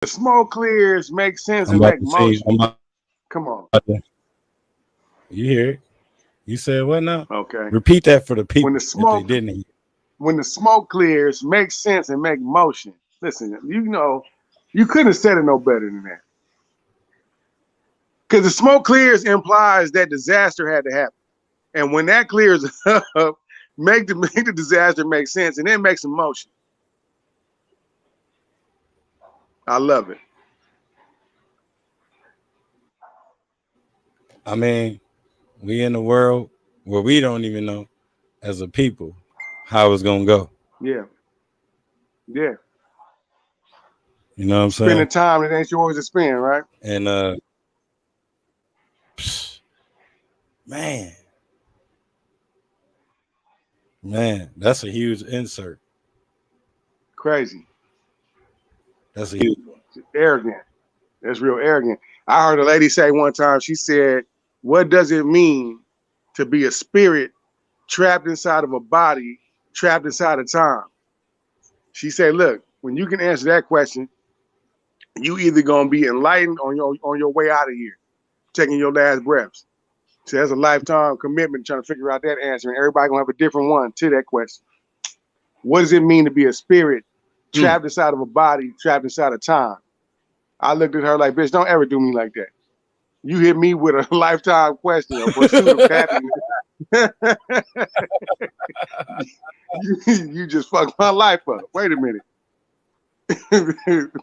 The smoke clears, make sense, I'm and about make to say, motion. I'm about Come on. to, you hear it? You said what now? Okay. Repeat that for the When the people if they smoke didn't hear. when the smoke clears, make sense and make motion. Listen, you couldn't have said it no better than that. Because the smoke clears implies that disaster had to happen. And when that clears up, make the disaster make sense and then make some motion. I love it. I mean, we in a world where we don't even know as a people how it's gonna go. Yeah. Yeah. You know what I'm Spending saying? time that ain't yours to spend, right? And man, man, that's a huge insert. Crazy. That's a huge one. Arrogant. That's real arrogant. I heard a lady say one time, she said, what does it mean to be a spirit trapped inside of a body, trapped inside of time? She said, look, when you can answer that question, you either gonna be enlightened on your way out of here, taking your last breaths. So that's a lifetime commitment trying to figure out that answer, and everybody gonna have a different one to that question. What does it mean to be a spirit Mm. trapped inside of a body, trapped inside of time? I looked at her like, bitch, don't ever do me like that. You hit me with a lifetime question, a pursuit of happiness. you just fucked my life up. Wait a minute.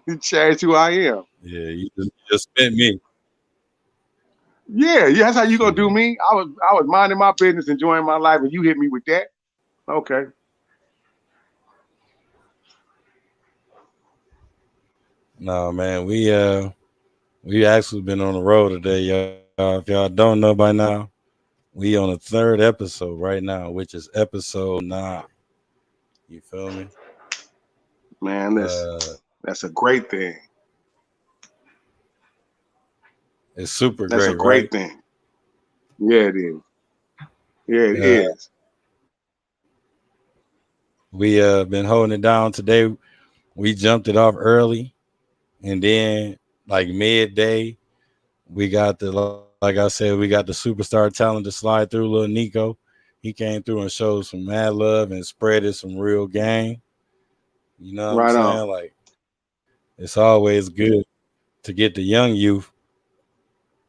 You changed who I am. Yeah, you just spent me. Yeah, that's how you gonna do Shit. me. I was minding my business, enjoying my life, and you hit me with that. Okay. No, man, we actually been on the road today, y'all. If y'all don't know by now, we on the third episode right now, which is episode 9. You feel me? Man, listen. Uh, That's a great thing. it's super That's a great, right? great thing. Yeah, it is. Yeah, it Uh, is. we been holding it down today. We jumped it off early, and then like midday, we got like I said, we got the superstar talent to slide through. Little Nico, he came through and showed some mad love and spreaded some real game. You know what I'm Right on. saying? Like it's always good to get the young youth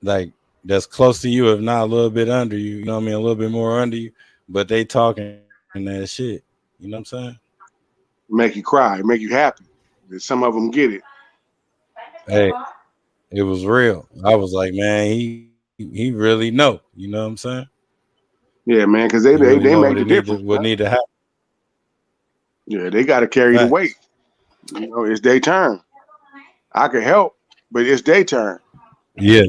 like that's close to you, if not a little bit under you. You know what I mean? A little bit more under you, but they talking that shit. You know what I'm saying? Make you cry, make you happy. Some of them get it. Hey, it was real. I was like, man, he really know. You know what I'm saying? Yeah, man, because He they, really they know they what make the difference, what man. need to happen. Yeah, they got to carry the weight. Facts. It's their turn. I can help, but it's their turn. Yeah,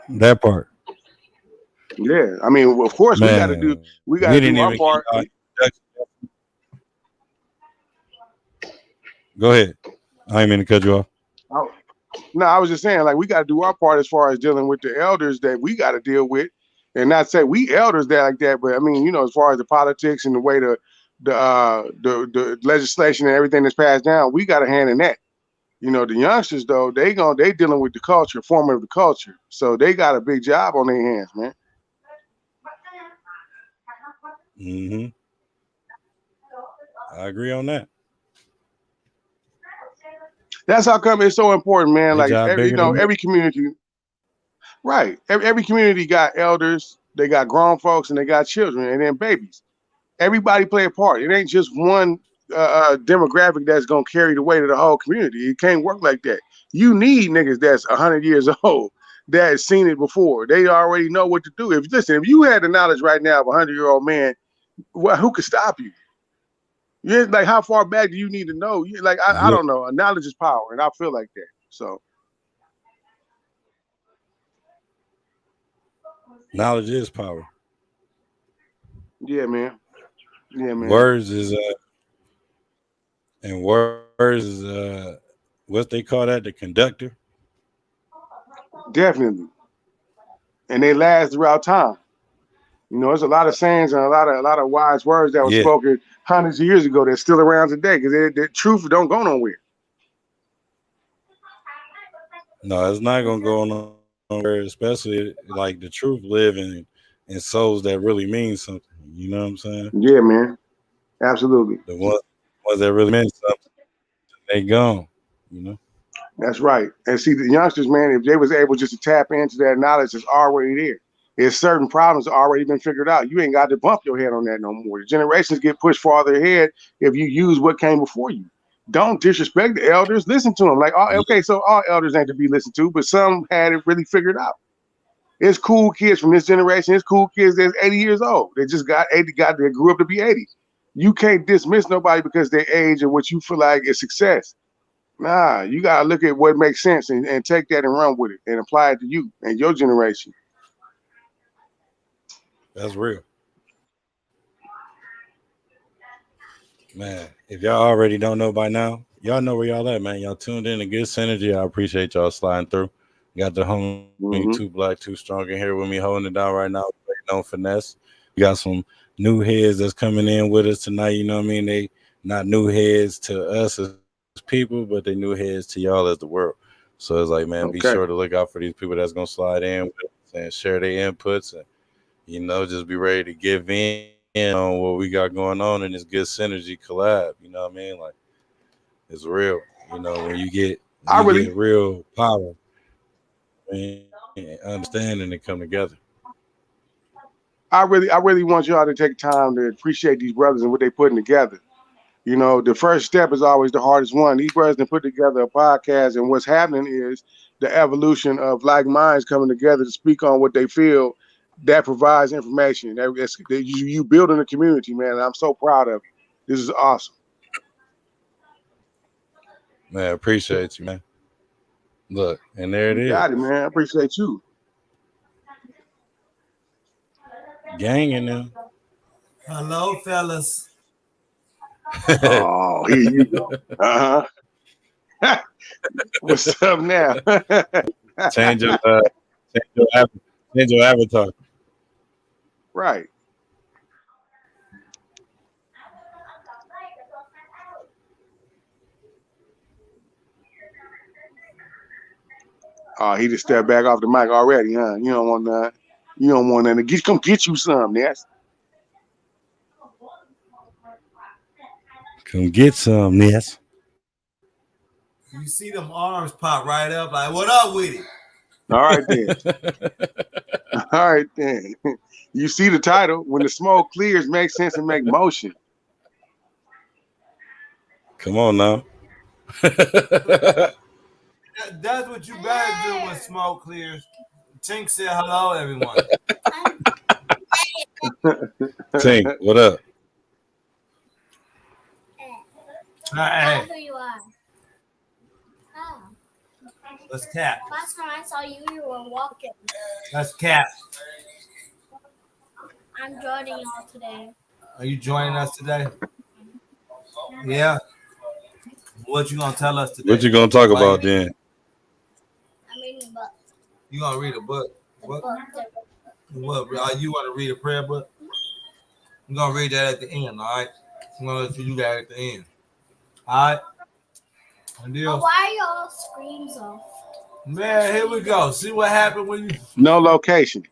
that part. Yeah, I mean, of course Man, we we got to didn't do even our get part. our introduction. Go ahead. I ain't mean to cut you off. I, no, I was just saying, like, we got to do our part as far as dealing with the elders that we got to deal with, and not say we elders that like that, but I mean, as far as the politics and the way the legislation and everything that's passed down, we got a hand in that. The youngsters though, they dealing with the culture, forming of the culture, so they got a big job on their hands, man. Hmm. I agree on that. That's how come it's so important, man. They Like job bigger than every community, right? Every community got elders, they got grown folks, and they got children, and then babies. Everybody play a part. It ain't just one demographic that's gonna carry the weight of the whole community. It can't work like that. You need niggas that's 100 years old that has seen it before. They already know what to do. If you had the knowledge right now of a 100-year-old man, who could stop you? Yeah, like how far back do you need to know? Like I yeah. don't know. Knowledge is power, and I feel like that. So Knowledge is power. yeah, man. Yeah, man. Words is and words is what they call that, the conductor. Definitely. And they last throughout time. There's a lot of sayings and a lot of wise words that were Yeah. spoken hundreds of years ago that's still around today because the truth don't go nowhere. No, it's not gonna go on nowhere, especially like the truth living in souls that really mean something. You know what I'm saying? Yeah, man. Absolutely. The ones that really meant something, they gone. You know? That's right. And see, the youngsters, man, if they was able just to tap into that knowledge that's already there, there's certain problems already been figured out. You ain't got to bump your head on that no more. The generations get pushed farther ahead if you use what came before you. Don't disrespect the elders. Listen to them. Like, oh, Yeah, okay, so all elders ain't to be listened to, but some had it really figured out. It's cool kids from this generation. It's cool kids that's 80 years old. They just got 80, they grew up to be 80. You can't dismiss nobody because their age and what you feel like is success. Nah, you gotta look at what makes sense and take that and run with it and apply it to you and your generation. that's real. Man, if y'all already don't know by now, y'all know where y'all at, man. Y'all tuned in to Good Synergy. I appreciate y'all sliding through. Got the homie Mm-hmm. Too Black, Too Strong in here with me holding it down right now. Waiting on finesse. We got some new heads that's coming in with us tonight. You know what I mean? They not new heads to us as people, but they new heads to y'all as the world. So it's like, man, be sure Okay. to look out for these people that's gonna slide in with us and share their inputs and just be ready to give in on what we got going on in this good synergy collab. You know what I mean? Like it's real. When I you really get real power and understanding to come together. I really want y'all to take time to appreciate these brothers and what they putting together. The first step is always the hardest one. These brothers can put together a podcast, and what's happening is the evolution of like minds coming together to speak on what they feel that provides information. You building a community, man. And I'm so proud of you. This is awesome. Man, appreciate you, man. Look, and there it You is. got it, man. I appreciate you. Gang in them. Hello, fellas. Oh, here you go. Uh-huh. What's up now? change your change your, change your avatar. Right. Oh, he just stepped back off the mic already, huh? You don't want that. You don't want nothing. Come get you some, Ness. Come get some, yes. You see them arms pop right up, like, what up with it? All right then. All right then. You see the title. When the smoke clears, make sense and make motion. Come on now. That's what you better do when smoke clears. Tink said hello, everyone. Tink, what up? Hey, Who you are? Oh. let's cap. Last time I saw you, you were walking. Let's cap. I'm joining y'all today. Are you joining us today? Yeah. What you gonna tell us today? What you gonna talk about then? I'm reading a book. You gonna read a book? The What? book. What? You want to read a prayer book? I'm gonna read that at the end. All right. I'm gonna let you do that at the end. All right. But why are y'all screams off? Man, here we go. See what happened when you No location.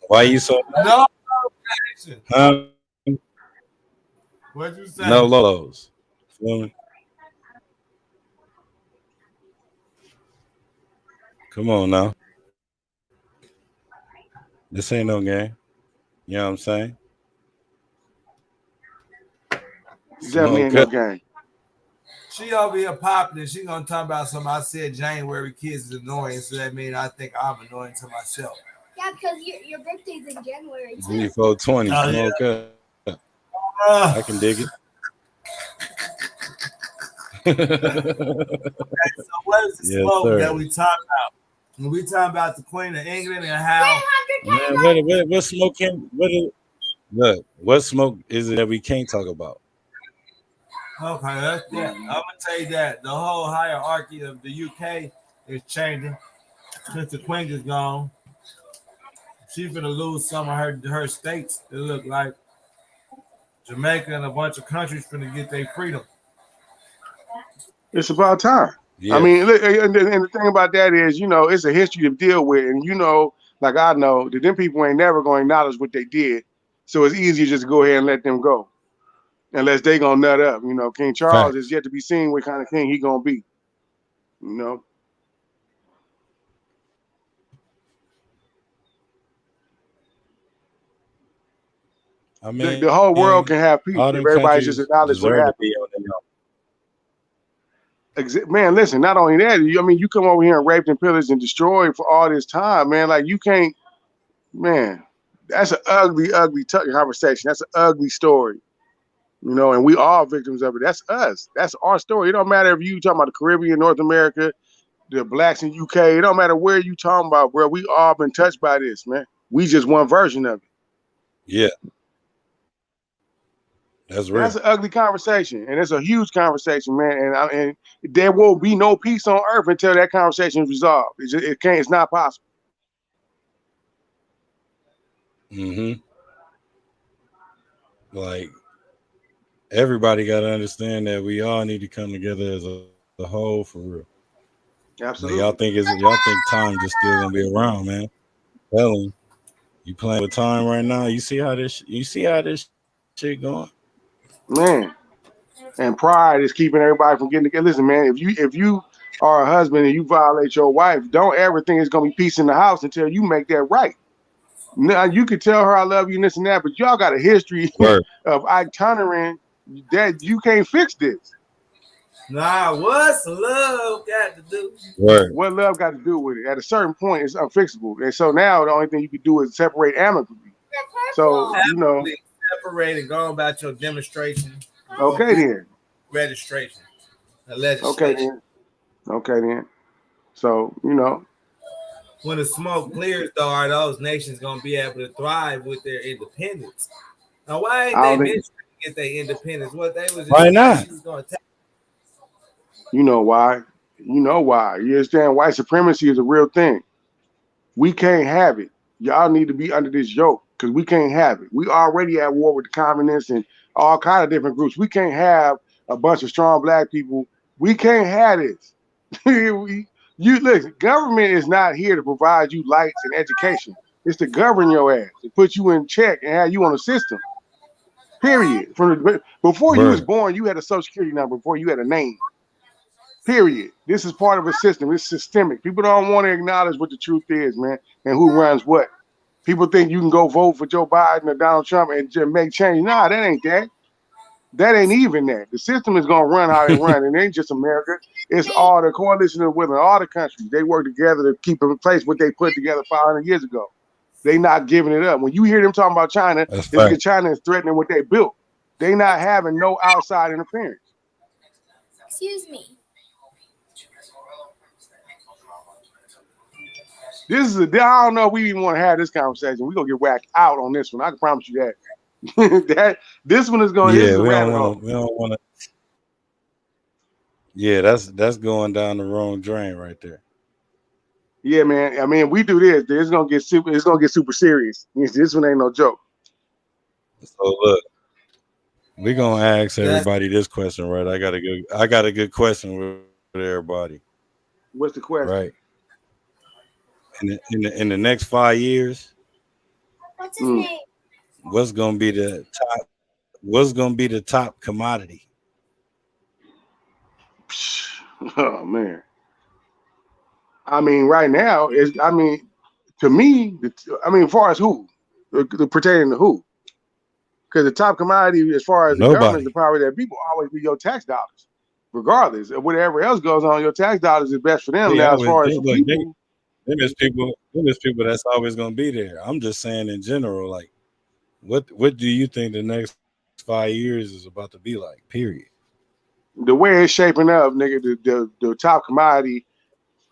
Why you so no. huh? What'd you say? No lolos. Feel me? Come on now. This ain't no game. You know what I'm saying? Definitely ain't no game. She over here popping. She gonna talk about something. I said January kids is annoying, so that means I think I'm annoying to myself. Yeah, because your birthday's in January too. G420. Oh, Smoke up. I can dig it. So what is the Yes, smoke sir. that we talking about? When we talking about the Queen of England and how Man, what smoke can what smoke is it that we can't talk about? okay, that's that. I'm gonna tell you that the whole hierarchy of the UK is changing since the Queen is gone. She's gonna lose some of her states. It look like Jamaica and a bunch of countries gonna get their freedom. It's about time. I Yeah, mean, and the thing about that is, it's a history to deal with, and like I know that them people ain't never going to acknowledge what they did, so it's easier just to go ahead and let them go, unless they gonna nut up. King Charles is facts. yet to be seen what kind of king he gonna be. You know, I the whole world mean, can have peace all if them everybody just countries acknowledge what deserve to happened. be on their Man, listen, not only that, you come over here and raped and pillaged and destroyed for all this time, man. Like you can't, man. That's an ugly, ugly conversation. That's an ugly story. And we all victims of it. That's us. That's our story. It don't matter if you talking about the Caribbean, North America, the blacks in UK. It don't matter where you talking about, bro. We all been touched by this, man. We just one version of it. Yeah, that's That's real. an ugly conversation, and it's a huge conversation, man. And there will be no peace on earth until that conversation is resolved. It can't. It's not possible. Hmm. Like everybody got to understand that we all need to come together as a whole for real. Like Absolutely. y'all think time just still gonna be around, man. Telling you playing with time right now. You see how this shit going. Man. And pride is keeping everybody from getting together. Listen, man, if you are a husband and you violate your wife, don't ever think it's gonna be peace in the house until you make that right. Now you can tell her I love you and this and that, but y'all got a history Word, of Ike Turner that you can't fix this. Nah, what's love got to do? word. What love got to do with it? At a certain point, it's unfixable. And so now the only thing you can do is separate amicably. So, Absolutely separate and go about your demonstration. okay then. Registration. The Okay legislation. then. Okay then. So, When the smoke clears, though, are those nations gonna be able to thrive with their independence? Now, why ain't I they don't been think trying to get their independence? What they was Why just not? nations gonna take? you know why. You know why. You understand white supremacy is a real thing. We can't have it. Y'all need to be under this yoke because we can't have it. We already at war with the communists and all kind of different groups. We can't have a bunch of strong black people. We can't have this. You listen, government is not here to provide you lights and education. It's to govern your ass, to put you in check and have you on a system. Period. Before you was Word. born, you had a social security number before you had a name. Period. This is part of a system. It's systemic. People don't want to acknowledge what the truth is, man, and who runs what. People think you can go vote for Joe Biden or Donald Trump and just make change. Nah, that ain't that. That ain't even that. The system is gonna run how it run, and it ain't just America. It's all the coalition of women, all the countries. They work together to keep in place what they put together 500 years ago. They not giving it up. When you hear them talking about China, That's it's fact. because China is threatening what they built. They not having no outside interference. Excuse me. I don't know if we even want to have this conversation. We're gonna get whacked out on this one. I can promise you that. This one this Yeah, is a rabbit hole. we don't wanna yeah, that's going down the wrong drain right there. Yeah, man. I mean, if we do this, it's gonna get super serious. This one ain't no joke. So look, we're gonna ask That's everybody this question, right? I got a good question with everybody, What's the question? right? In the next 5 years, What's his name? what's gonna be the top commodity? Oh man. I mean, right now is. I mean, to me, as far as who, pertaining to who, because the top commodity, as far as the government, is the Nobody. power that people always be your tax dollars, regardless of whatever else goes on. Your tax dollars is best for them. They Now, as always far as they for look people, them is people that's always gonna be there. I'm just saying in general, like what do you think the next 5 years is about to be like? Period. the way it's shaping up, nigga, the top commodity,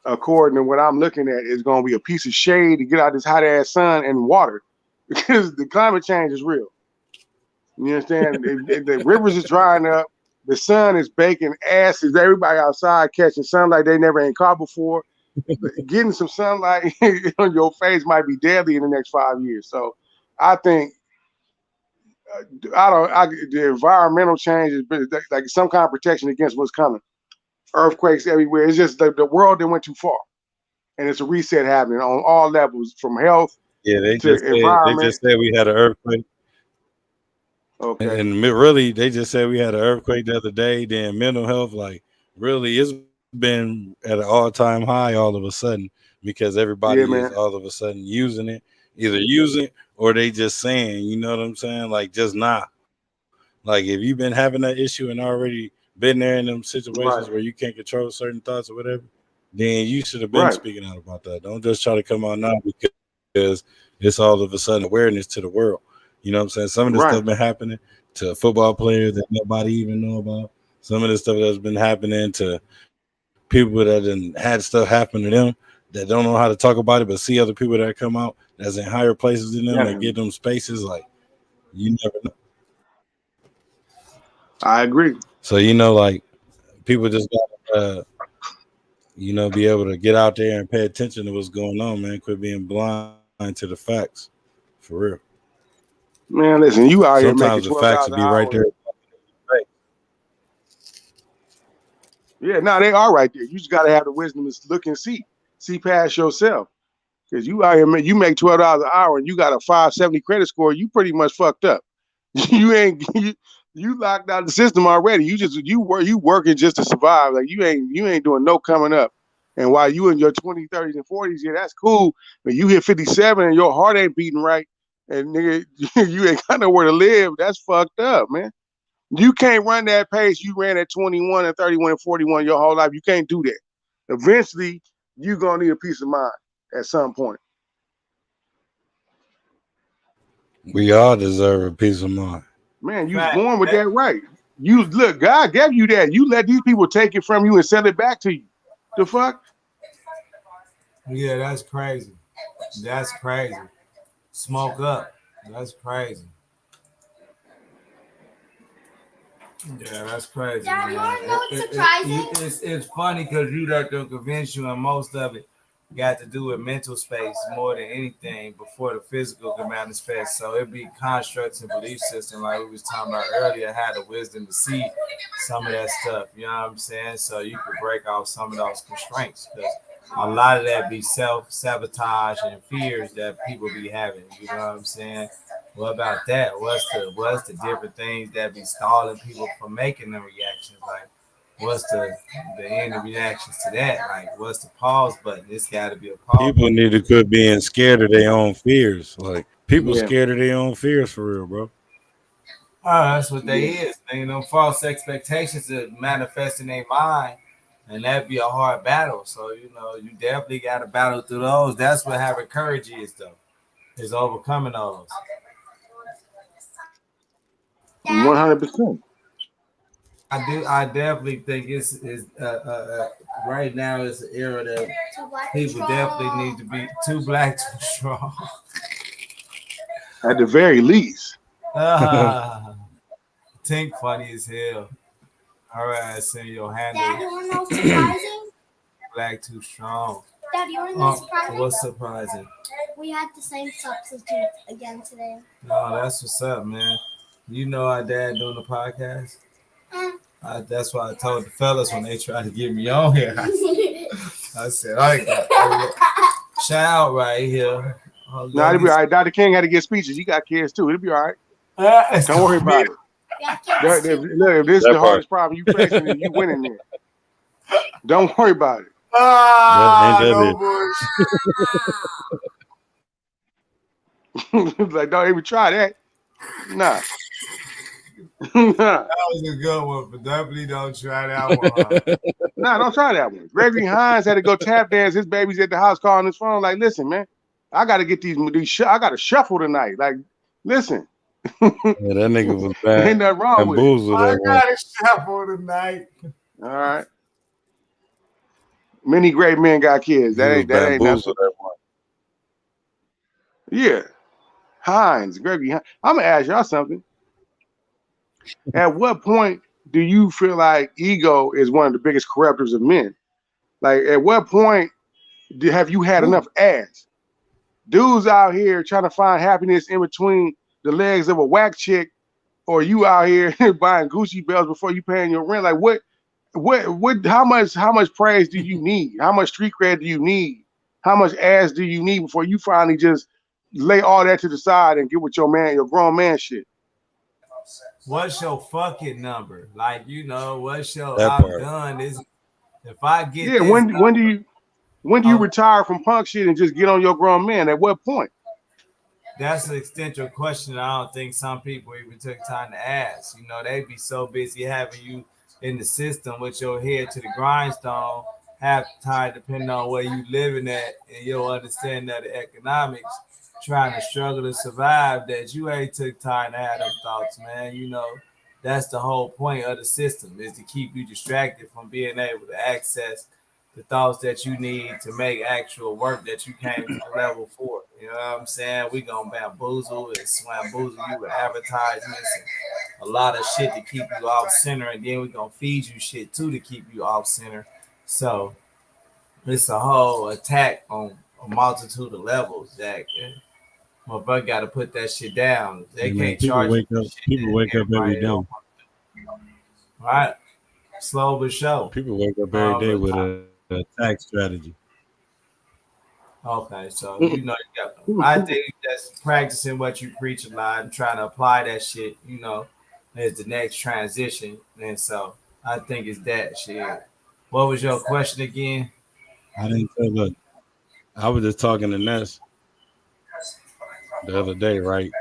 according to what I'm looking at, is going to be a piece of shade to get out this hot ass sun and water, because the climate change is real. You understand? The rivers is drying up. The sun is baking asses. Everybody outside catching sunlight they never ain't caught before. Getting some sunlight on your face might be deadly in the next 5 years. So, I think the environmental change is like some kind of protection against what's coming. earthquakes everywhere. It's just the world that went too far, and it's a reset happening on all levels, from health Yeah, to they environment. just said we had an earthquake. Okay. And really, they just said we had an earthquake the other day. Then mental health, like really, it's been at an all-time high all of a sudden because Yeah, everybody is man. all of a sudden using it, either using it or they just saying, you know what I'm saying? Like just not. Like if you've been having that issue and already been there in them Right. situations where you can't control certain thoughts or whatever, then you should have been Right. speaking out about that. Don't just try to come out now because it's all of a sudden awareness to the world. You know what I'm saying? Some of this Right. stuff been happening to football players that nobody even know about. Some of the stuff that's been happening to people that done had stuff happen to them that don't know how to talk about it, but see other people that come out that's in higher places than them that Definitely. give them spaces. Like you never know. I agree. So like people just gotta be able to get out there and pay attention to what's going on, man. Quit being blind to the facts. For real. Man, listen, you out here Sometimes making the facts $12 will an be right hour. there. Yeah, no, they are right there. You just got to have the wisdom to look and see past yourself. Because you out here, you make $12 an hour and you got a 570 credit score, you pretty much fucked up. You ain't you locked out the system already. You working just to survive. Like you ain't doing no coming up. And while you in your 20s, 30s, and 40s, yeah, that's cool. But you hit 57 and your heart ain't beating right, and nigga, you ain't got nowhere to live. That's fucked up, man. You can't run that pace you ran at 21 and 31 and 41 your whole life. You can't do that. Eventually, you're gonna need a peace of mind at some point. We all deserve a peace of mind. Man, you was Fact. born with that right. You look, God gave you that. You let these people take it from you and sell it back to you. The fuck? Yeah, that's crazy. That's crazy. Smoke up. That's crazy. Yeah, that's crazy, Dad, you man. wanna know what's surprising? It's funny because you let them convince you, and most of it got to do with mental space more than anything before the physical can manifest. So it be constructs and belief system, like we was talking about earlier. Had the wisdom to see some of that stuff. You know what I'm saying? So you could break off some of those constraints because a lot of that be self-sabotage and fears that people be having. You know what I'm saying? What about that? What's the different things that be stalling people from making the reactions? Like, what's the end reactions to that? Like, what's the pause button? It's got to be a pause. People need to quit being scared of their own fears. Like people Yeah. scared of their own fears for real, bro. Oh, that's what they is. You know, false expectations that manifest in their mind, and that'd be a hard battle. So you know, you definitely got to battle through those. That's what having courage is, though, is overcoming those. 100%. I definitely think it's right now it's an era that people definitely need to be too black, too strong. At the very least. Think funny as hell. All right, send your handle. Dad, you wanna know what's surprising? Black too strong. Dad, you wanna know what's surprising? What's surprising? We had the same substitute again today. No, that's what's up, man. You know our dad doing the podcast. That's why I told the fellas when they tried to get me on here. I said, I got shout out right here. No, it'll be all right. Dr. King had to get speeches. You got kids too. It'll be all right. Don't worry about it. Look, if this is the hardest problem you facing, then you winning there. Don't worry about it. Like, don't even try that. Nah. That was a good one, but definitely don't try that one. Nah, don't try that one. Gregory Hines had to go tap dance. His baby's at the house calling his phone. Like, listen, man, I got to get these I got to shuffle tonight. Like, listen. Yeah, that nigga was bad. Ain't nothing wrong with it. I got to shuffle tonight. All right. Many great men got kids. That ain't nothing. Yeah. Hines, Gregory Hines. I'm going to ask y'all something. At what point do you feel like ego is one of the biggest corruptors of men? Like, at what point have you had enough ass? Dudes out here trying to find happiness in between the legs of a whack chick, or you out here buying Gucci belts before you paying your rent. Like, what? how much praise do you need? How much street cred do you need? How much ass do you need before you finally just lay all that to the side and get with your grown man shit? What's your fucking number? Like, you know, what's your That I'm part. done this. If I get Yeah, when do you retire from punk shit and just get on your grown man? At what point? That's an existential question I don't think some people even took time to ask. You know, they be so busy having you in the system with your head to the grindstone half the time, depending on where you living at and your understanding of the economics, trying to struggle to survive, that you ain't took time to have them thoughts, man. You know, that's the whole point of the system, is to keep you distracted from being able to access the thoughts that you need to make actual work that you came to level for. You know what I'm saying? We gonna bamboozle and swamboozle you with advertisements and a lot of shit to keep you off center, and then we gonna feed you shit too to keep you off center. So it's a whole attack on a multitude of levels, Jack. Motherfucker got to put that shit down. They can't charge you. People wake up every day. Right? Slow but sure. People wake up every day with a tax strategy. Okay, so you know, I think that's practicing what you preach a lot and trying to apply that shit, you know, as the next transition. And so I think it's that shit. What was your question again? I didn't say, look, I was just talking to Ness the other day, right?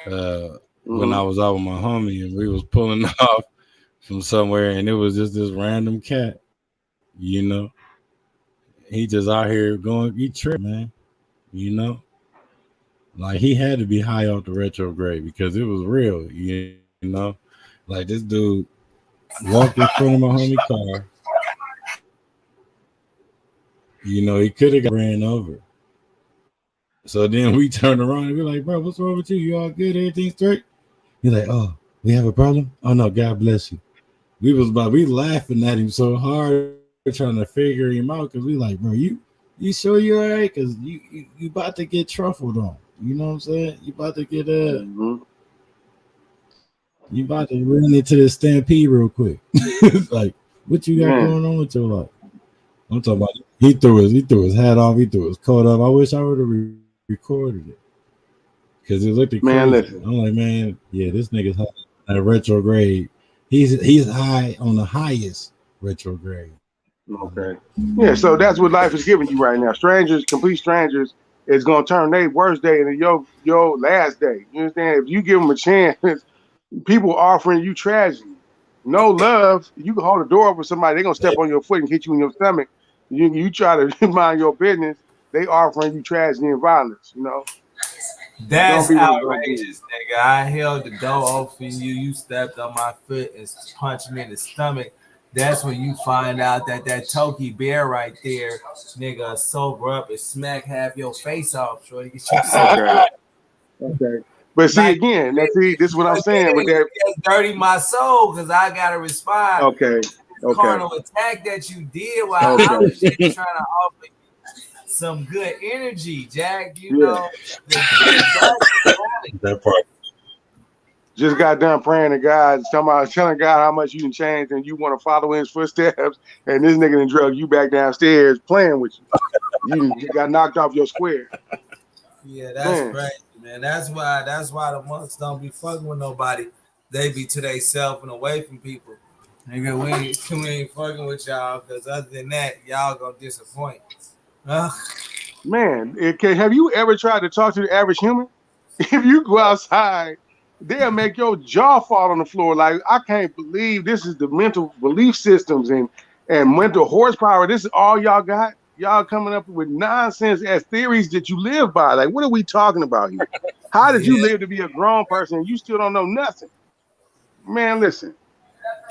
When I was out with my homie and we was pulling off from somewhere, and it was just this random cat, you know. He just out here going, he trip, man, you know. Like, he had to be high off the retrograde because it was real, you know. Like, this dude walked in front of my homie car. You know, he could have got ran over. So then we turned around and we're like, bro, what's wrong with you? You all good? Everything straight? He's like, oh, we have a problem? Oh, no, God bless you. We laughing at him so hard, trying to figure him out, because we like, bro, you sure you all right? Because you about to get truffled on. You know what I'm saying? You about to get you about to run into the stampede real quick. Like, what you got going on with your life? I'm talking about he threw his hat off, he threw his coat up. I wish I would have recorded it, because it looked crazy. Man, listen. I'm like, man, yeah, this nigga's high at retrograde. He's high on the highest retrograde. Okay. Yeah, so that's what life is giving you right now. Strangers, complete strangers, is gonna turn their worst day into your last day. You understand? If you give them a chance, people offering you tragedy, no love. You can hold the door over somebody, they're gonna step on your foot and hit you in your stomach. You try to mind your business, they offering you tragedy and violence, you know. That's outrageous, nigga. I held the door open you. You stepped on my foot and punched me in the stomach. That's when you find out that Toki bear right there, nigga, sober up and smack half your face off. Shorty, get you okay. But see, like, again, this is what I'm saying with that. Dirty my soul, because I gotta respond. Okay. Carnal attack that you did while I was just trying to offer you some good energy, Jack. You know, that part. Just got done praying to God, telling God how much you can change and you want to follow in his footsteps, and this nigga done drug you back downstairs playing with you. You got knocked off your square. Yeah, that's crazy, man. That's why the monks don't be fucking with nobody. They be to themselves and away from people. Nigga, we ain't fucking with y'all, because other than that, y'all gonna disappoint. Man, have you ever tried to talk to the average human? If you go outside, they'll make your jaw fall on the floor. Like, I can't believe this is the mental belief systems and mental horsepower. This is all y'all got? Y'all coming up with nonsense as theories that you live by. Like, what are we talking about here? How did you live to be a grown person and you still don't know nothing? Man, listen.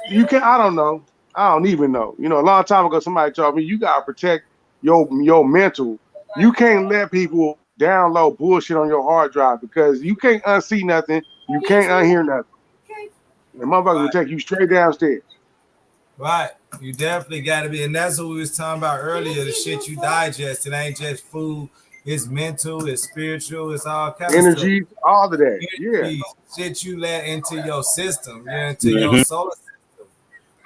You can I don't know. I don't even know. You know, a long time ago, somebody told me you gotta protect your mental. You can't let people download bullshit on your hard drive, because you can't unsee nothing. You can't unhear nothing. The motherfucker will take you straight downstairs. Right. You definitely got to be. And that's what we was talking about earlier. The shit you digest. It ain't just food. It's mental. It's spiritual. It's all kinds of energy, all of that. Yeah. Shit you let into your system, into your solar system.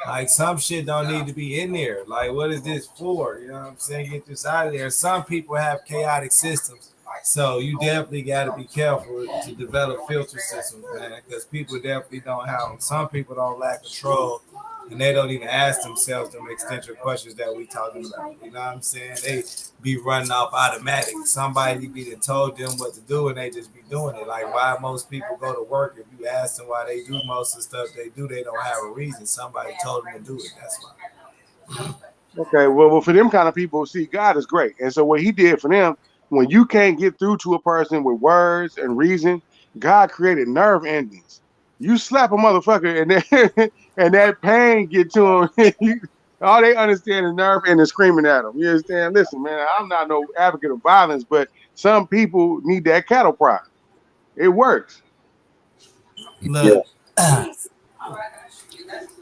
Like some shit don't need to be in there. Like what is this for? You know what I'm saying? Get this out of there. Some people have chaotic systems. So you definitely got to be careful to develop filter systems, man, because people definitely don't have them. Some people don't lack control, and they don't even ask themselves them extensive questions that we talking about. You know what I'm saying? They be running off automatic. Somebody be told them what to do, and they just be doing it. Like why most people go to work, if you ask them why they do most of the stuff they do, they don't have a reason. Somebody told them to do it. That's why. Okay, well, for them kind of people, see, God is great. And so what he did for them, when you can't get through to a person with words and reason, God created nerve endings. You slap a motherfucker and then, and that pain get to them. All they understand is nerve endings screaming at them. You understand? Listen, man, I'm not no advocate of violence, but some people need that cattle prod. It works. Look,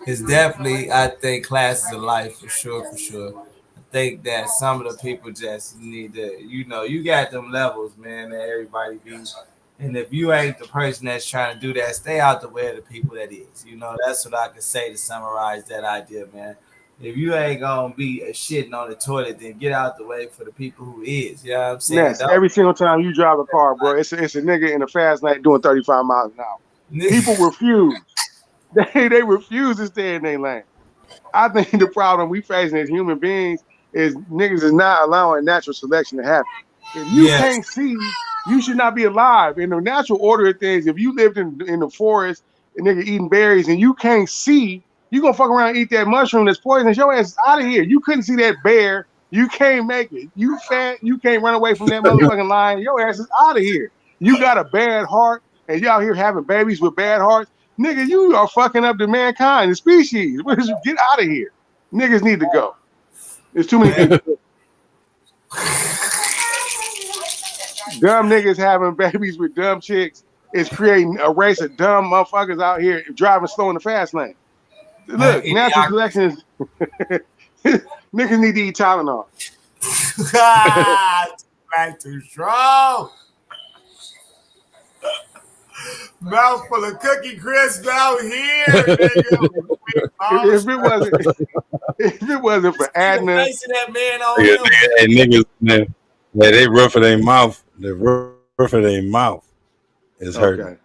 it's definitely, I think, classes of life for sure, for sure. I think that some of the people just need to, you got them levels, man, that everybody be. And if you ain't the person that's trying to do that, stay out the way of the people that is. That's what I can say to summarize that idea, man. If you ain't gonna be shitting on the toilet, then get out the way for the people who is. You know what I'm saying? Ness, every single time you drive a car, bro, it's a nigga in a fast lane doing 35 miles an hour. People refuse. They refuse to stay in their lane. I think the problem we facing as human beings is niggas is not allowing natural selection to happen. If you can't see, you should not be alive. In the natural order of things, if you lived in the forest and nigga eating berries and you can't see, you gonna fuck around and eat that mushroom that's poisonous. Your ass is out of here. You couldn't see that bear. You can't make it. You fat. You can't run away from that motherfucking lion. Your ass is out of here. You got a bad heart and you out here having babies with bad hearts. Nigga, you are fucking up the mankind, the species. Get out of here. Niggas need to go. There's too many people. Dumb niggas having babies with dumb chicks is creating a race of dumb motherfuckers out here driving slow in the fast lane. Look, natural selection is niggas need to eat Tylenol. Back too strong. Mouthful of Cookie Crisp out here. If it wasn't for Adna, that man on niggas, man, they rough of their mouth. The rough of their mouth is hurting. Okay.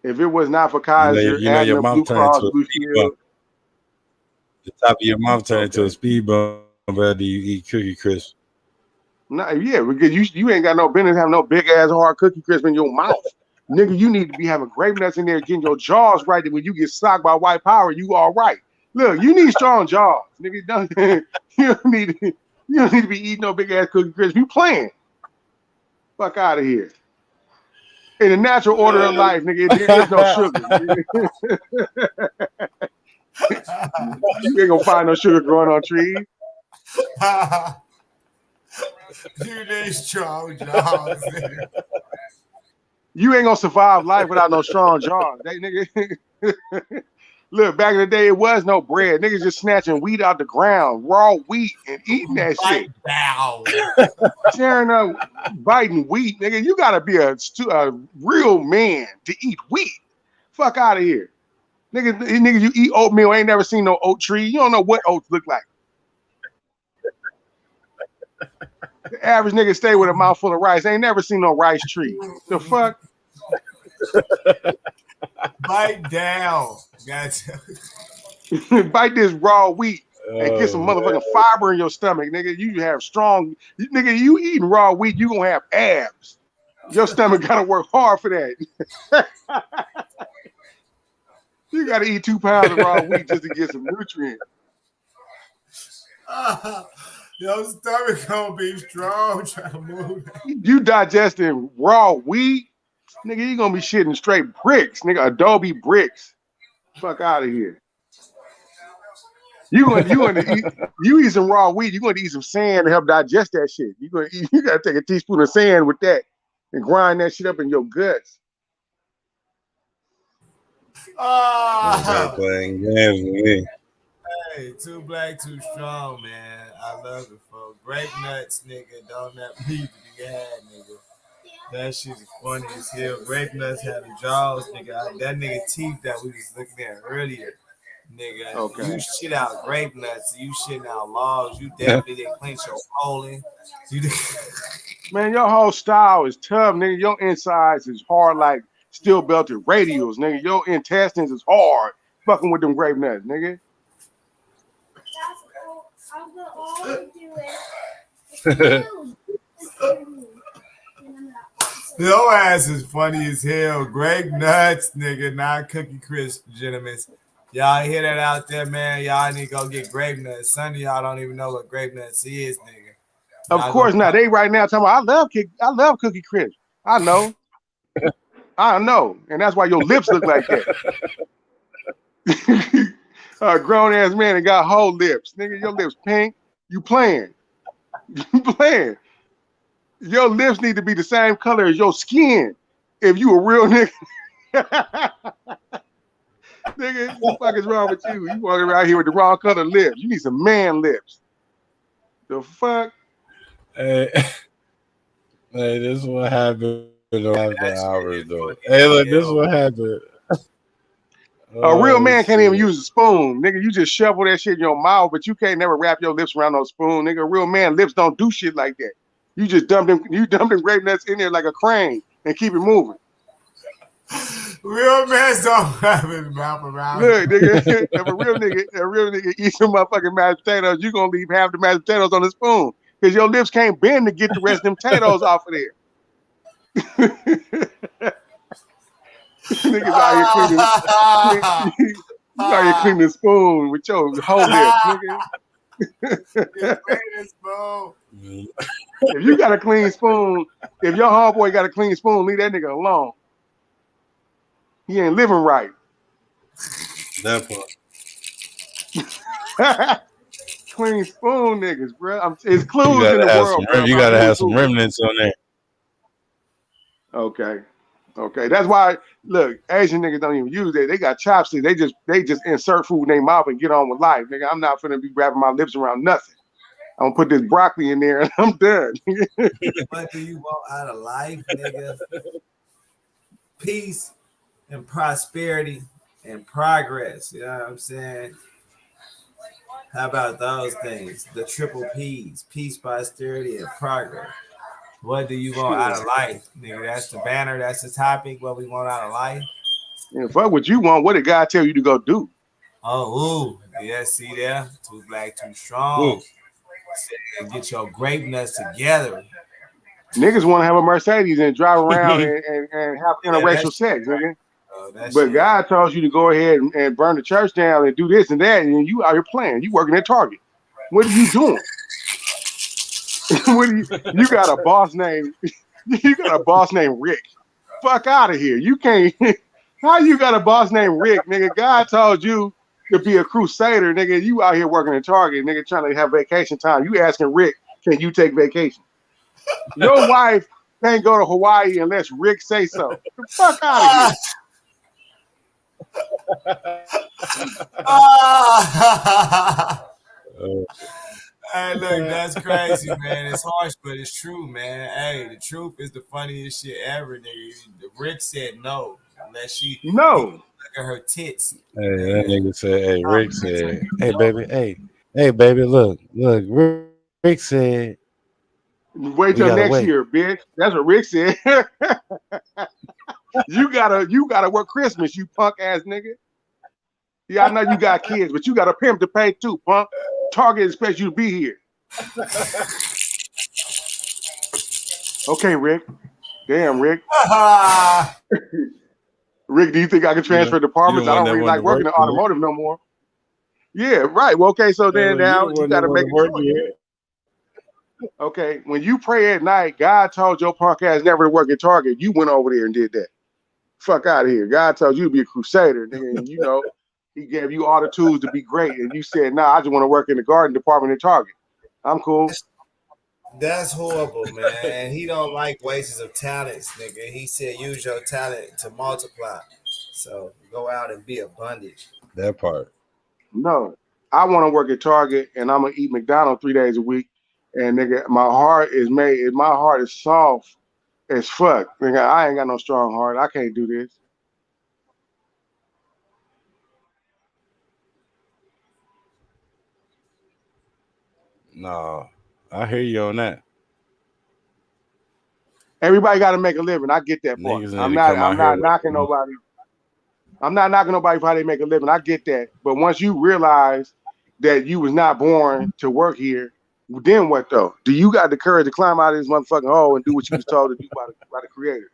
If it was not for Kaiser, Adna, your mouth turned into a speed bump. The top of your mouth turned into a speed bump after you eat Cookie Crisp. No, yeah, because you ain't got no business having no big ass hard Cookie Crisp in your mouth. Nigga, you need to be having grape nuts in there, getting your jaws right. That when you get socked by white power, you all right. Look, you need strong jaws, nigga. You don't need to be eating no big ass Cookie Crisp. You playing? Fuck out of here. In the natural order of life, nigga, there's no sugar. You ain't gonna find no sugar growing on trees. You need strong jaws. You ain't gonna survive life without no strong jaws. Nigga. Look, back in the day, it was no bread. Niggas just snatching wheat out the ground, raw wheat, and eating that shit. Tearing up, biting wheat, nigga. You gotta be a real man to eat wheat. Fuck out of here. Nigga, you eat oatmeal, ain't never seen no oat tree. You don't know what oats look like. The average nigga stay with a mouthful of rice. Ain't never seen no rice tree. The fuck? Bite down. Gotcha. Bite this raw wheat and get some motherfucking fiber in your stomach, nigga. You have strong, nigga. You eating raw wheat, you gonna have abs. Your stomach gotta work hard for that. You gotta eat 2 pounds of raw wheat just to get some nutrients. Your stomach gonna be strong trying to move. You digesting raw wheat, nigga, you gonna be shitting straight bricks, nigga, Adobe bricks. Fuck out of here. You eat some raw wheat, you're gonna eat some sand to help digest that shit. You gotta take a teaspoon of sand with that and grind that shit up in your guts. Hey, too black, too strong, man. I love it, folks. Grape nuts, nigga, don't that need to be had, nigga. That shit is funny as hell. Grape nuts had the jaws, nigga. That nigga teeth that we was looking at earlier. Nigga, Okay. you shit out grape nuts, you shitting out logs, you definitely didn't clench your colon. Man, your whole style is tough, nigga. Your insides is hard like steel belted radials, nigga. Your intestines is hard. Fucking with them grape nuts, nigga. I'm gonna always do it. Your ass is funny as hell. Grape nuts, nigga, not Cookie Crisp, gentlemen. Y'all hear that out there, man? Y'all need to go get grape nuts. Some of y'all don't even know what grape nuts is, nigga. Of course not. They right now talking about I love Cookie Crisp. I know. I know. And that's why your lips look like that. A grown ass man that got whole lips. Nigga, your lips pink. You playing. You playing. Your lips need to be the same color as your skin. If you a real nigga. Nigga, what the fuck is wrong with you? You walking around here with the wrong color lips. You need some man lips. The fuck? Hey, this is what happened after hours, though. Hey, look, this is what happened. A real man can't even use a spoon. Nigga, you just shovel that shit in your mouth, but you can't never wrap your lips around no spoon. Nigga, a real man lips don't do shit like that. You just dump them grape nuts in there like a crane and keep it moving. Real men don't have his mouth around. Look, nigga, if a real nigga eats some motherfucking mashed potatoes, you gonna leave half the mashed potatoes on the spoon. Because your lips can't bend to get the rest of them potatoes off of there. Niggas out here cleaning. You out here cleaning the spoon with your whole lips, nigga. If you got a clean spoon, if your homeboy got a clean spoon, leave that nigga alone. He ain't living right. That part. Clean spoon niggas, bro. It's clues in the world, bro. You gotta have some remnants on there. Okay. That's why, look, Asian niggas don't even use that. They got chopsticks. They just insert food in their mouth and get on with life. Nigga, I'm not finna be wrapping my lips around nothing. I'm gonna put this broccoli in there and I'm done. What do you want out of life, nigga? Peace and prosperity and progress. You know what I'm saying? How about those things? The triple P's: peace, prosperity, and progress. What do you want out of life, nigga? That's the banner. That's the topic. What we want out of life. And fuck what you want. What did God tell you to go do? Oh, ooh. Yeah, see there? Too black, too strong. Get your grape nuts together. Niggas want to have a Mercedes and drive around and have interracial sex, nigga. But God tells you to go ahead and burn the church down and do this and that, and you out here playing. You working at Target. What are you doing? You got a boss name? You got a boss named Rick? Fuck out of here! You can't. How you got a boss named Rick, nigga? God told you to be a crusader, nigga. You out here working at Target, nigga, trying to have vacation time. You asking Rick, can you take vacation? Your wife can't go to Hawaii unless Rick say so. The fuck out of here. Hey, look, that's crazy, man. It's harsh, but it's true, man. Hey, the truth is the funniest shit ever, nigga. Rick said no, unless she look at her tits. Hey, that nigga said, hey, Rick said, hey, baby, look, Rick said, wait till next year, bitch. That's what Rick said. You gotta work Christmas, you punk ass nigga. Yeah, I know you got kids, but you got a pimp to pay too, punk. Target expects you to be here. Okay, Rick. Damn, Rick. Rick, do you think I can transfer departments? I don't really like working in automotive no more. Yeah, right. Well, okay, so then now you got to make a choice. Okay, when you pray at night, God told your punk ass never to work at Target. You went over there and did that. Fuck out of here. God told you to be a crusader, nigga, and you know, he gave you all the tools to be great, and you said, nah, I just want to work in the garden department at Target. I'm cool. That's horrible, man. He don't like wastes of talents, nigga. He said use your talent to multiply. So go out and be abundant. That part. No, I want to work at Target, and I'm gonna eat McDonald's 3 days a week. And nigga, my heart is soft as fuck. Nigga, I ain't got no strong heart. I can't do this. No, I hear you on that. Everybody got to make a living. I get that part. Niggas I'm need to come out here. not knocking nobody. I'm not knocking nobody for how they make a living. I get that. But once you realize that you was not born to work here, then what though? Do you got the courage to climb out of this motherfucking hole and do what you was told to do by the creator?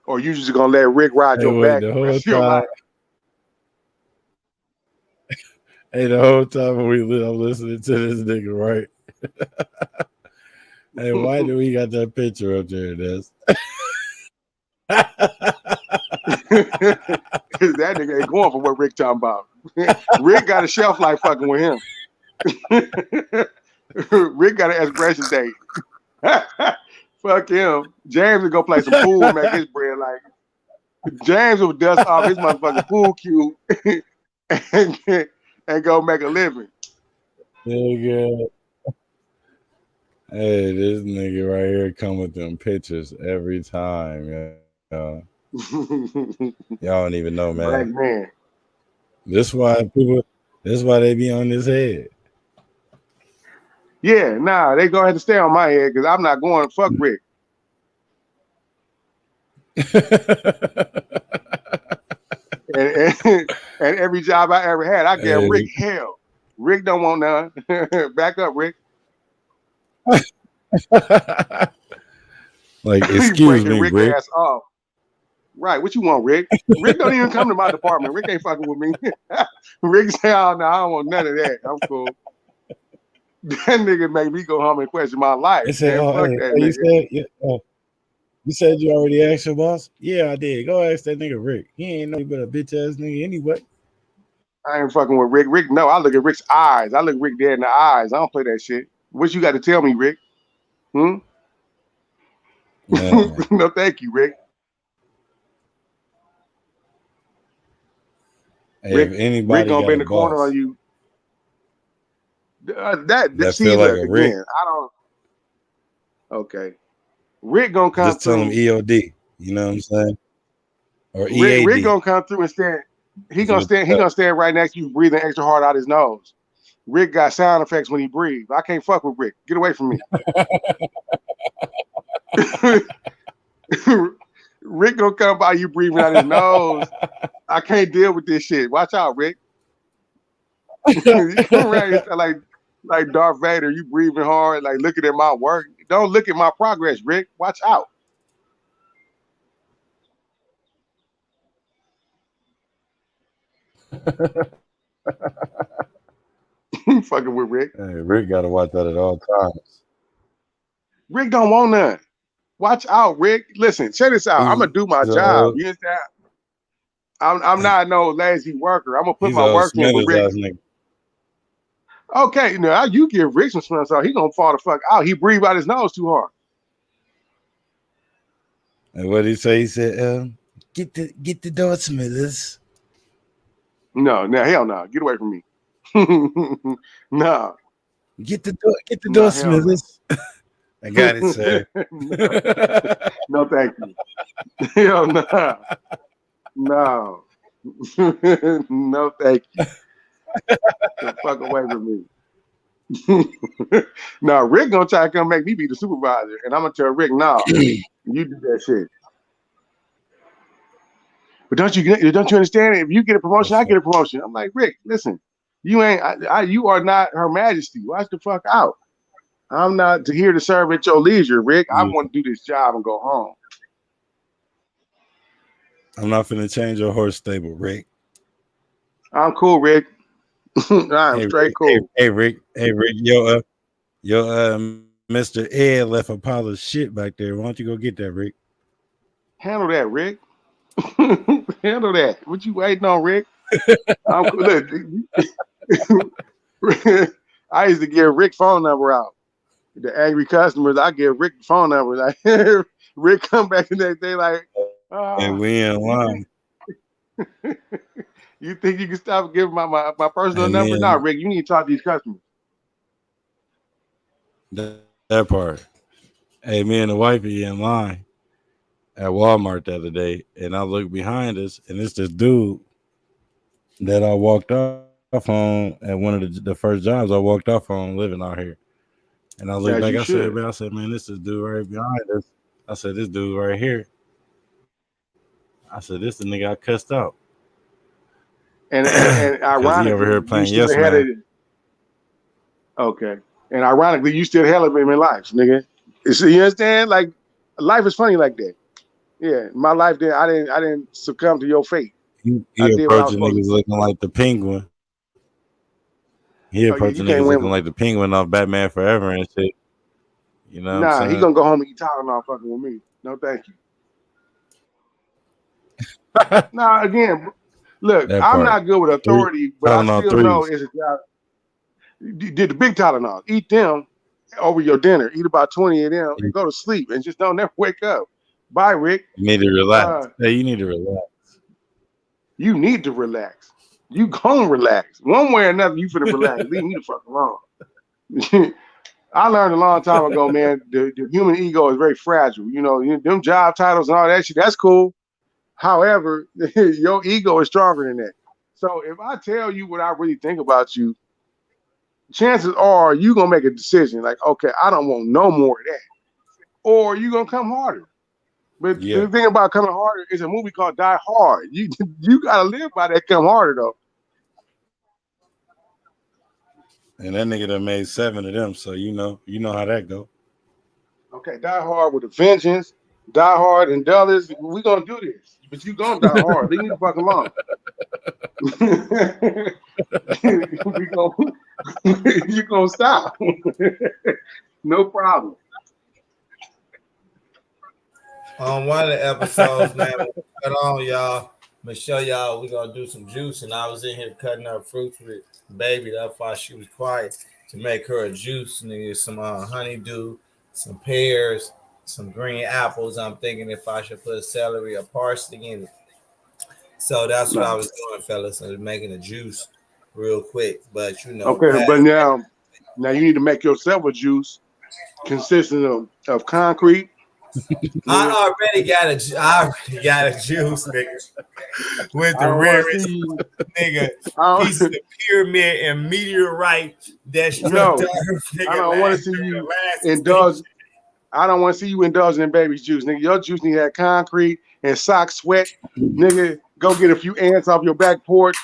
Or you just gonna let Rick ride your back The the whole rest of your time. life? Hey, the whole time I'm listening to this nigga, right? Hey, why do we got that picture up there? That's Because that nigga ain't going for what Rick talking about. Rick got a shelf life fucking with him. Rick got an expiration date. Fuck him. James will go play some pool and make his bread. Like James will dust off his motherfucking pool cue and go make a living. nigga. Hey, this nigga right here come with them pictures every time. Y'all don't even know, man. Black man. This why they be on this head. Yeah, nah, they gonna have to stay on my head because I'm not going to fuck Rick. And every job I ever had, I gave Rick hell. Rick don't want none. Back up, Rick. Like, excuse me, Rick. Ass off. Right, what you want, Rick? Rick don't even come to my department. Rick ain't fucking with me. Rick say, oh, no, I don't want none of that. I'm cool. That nigga make me go home and question my life. They said, you said you already asked your boss? Yeah, I did. Go ask that nigga Rick. He ain't no but a bitch ass nigga anyway. I ain't fucking with Rick. Rick, no, I look at Rick's eyes. I look Rick dead in the eyes. I don't play that shit. What you got to tell me, Rick? No, thank you, Rick. Hey, Rick, if anybody Rick gonna be in the corner on you. That feel like a Rick. I don't. Okay, Rick gonna come just through. Tell him EOD. You know what I'm saying? Or EAD. Rick gonna come through and stand. He gonna stand right next to you, breathing extra hard out his nose. Rick got sound effects when he breathes. I can't fuck with Rick. Get away from me. Rick gonna come by you breathing out his nose. I can't deal with this shit. Watch out, Rick. You come around here like Darth Vader. You breathing hard, like looking at my work. Don't look at my progress, Rick. Watch out. Fucking with Rick. Hey, Rick got to watch that at all times. Rick don't want none. Watch out, Rick. Listen, check this out. I'm gonna do my job. You understand? I'm not no lazy worker. I'm gonna put my work in with Rick. Okay, now you give Rick some smell, so he gonna fall the fuck out. He breathe out his nose too hard. And what did he say? He said, "Get the door, Smithers." No, hell no. Get away from me. No. Get the door, Smithers. I got it, sir. No, thank you. Hell no. No. No, thank you. Get the fuck away from me. Now, Rick gonna try to come make me be the supervisor, and I'm gonna tell Rick, no, you do that shit. But don't you understand? If you get a promotion, I get a promotion. I'm like, Rick, listen, you ain't. You are not Her Majesty. Watch the fuck out. I'm not here to serve at your leisure, Rick. I want to do this job and go home. I'm not finna change your horse stable, Rick. I'm cool, Rick. I'm straight cool. Hey, Rick. Your Mr. Ed left a pile of shit back there. Why don't you go get that, Rick? Handle that, Rick. Handle that. What you waiting on, Rick? Look, I used to give Rick phone number out. The angry customers, I give Rick the phone number. Like Rick come back the next day, like, and we in line. You think you can stop giving my personal number? Nah, Rick, you need to talk to these customers. That part. Hey, me and the wifey in line at Walmart the other day, and I look behind us, and it's this dude that I walked off on at one of the first jobs I walked off on living out here. And I looked As back, you should. I said, man, this is dude right behind us. I said, this dude right here. I said, this the nigga I cussed out. And Because he ironically, over here you playing still yes had it. man. Okay. And ironically, you still hell of him in life, nigga. You understand? Like, life is funny like that. Yeah, my life I didn't succumb to your fate. He I did what I was approaching supposed niggas to. looking like the penguin. He Oh yeah, approaching you can't niggas win. looking like the penguin off Batman Forever and shit. You know what I'm Nah, he saying? gonna go home and eat Tylenol fucking with me. No, thank you. Nah, again, look, That I'm part. not good with authority, but I Tylenol still know threes. it's a job. You did the big Tylenol. Eat them over your dinner. Eat about 20 of them and go to sleep and just don't never wake up. Bye, Rick. You need to relax. Hey, you need to relax. You need to relax. You gonna relax. One way or another, you finna relax. Leave me the fuck alone. I learned a long time ago, man, the human ego is very fragile. You know, them job titles and all that shit, that's cool. However, your ego is stronger than that. So if I tell you what I really think about you, chances are you gonna make a decision like, okay, I don't want no more of that. Or you gonna come harder. But Yeah. the thing about coming harder is a movie called Die Hard. You gotta live by that come harder though. And that nigga done made 7 of them, so you know how that go. Okay, Die Hard with a vengeance. Die Hard and Dulles, we gonna do this. But you gonna die hard. Leave me the fuck alone. You gonna stop. No problem. On one of the episodes, man, cut on, y'all. I'm gonna show y'all we're gonna do some juice, and I was in here cutting up fruits with baby. That's why she was quiet to make her a juice. Nigga, some honeydew, some pears, some green apples. I'm thinking if I should put celery or parsley in it. So that's what I was doing, fellas. I was making a juice real quick, but you know. Okay, but now you need to make yourself a juice consisting of concrete. I already got a juice, nigga. With the rarest nigga pieces of pyramid and meteorite that struck down. I don't want to see you indulge. I don't want to see you indulging in baby's juice, nigga. Your juice need to have concrete and sock sweat, nigga. Go get a few ants off your back porch,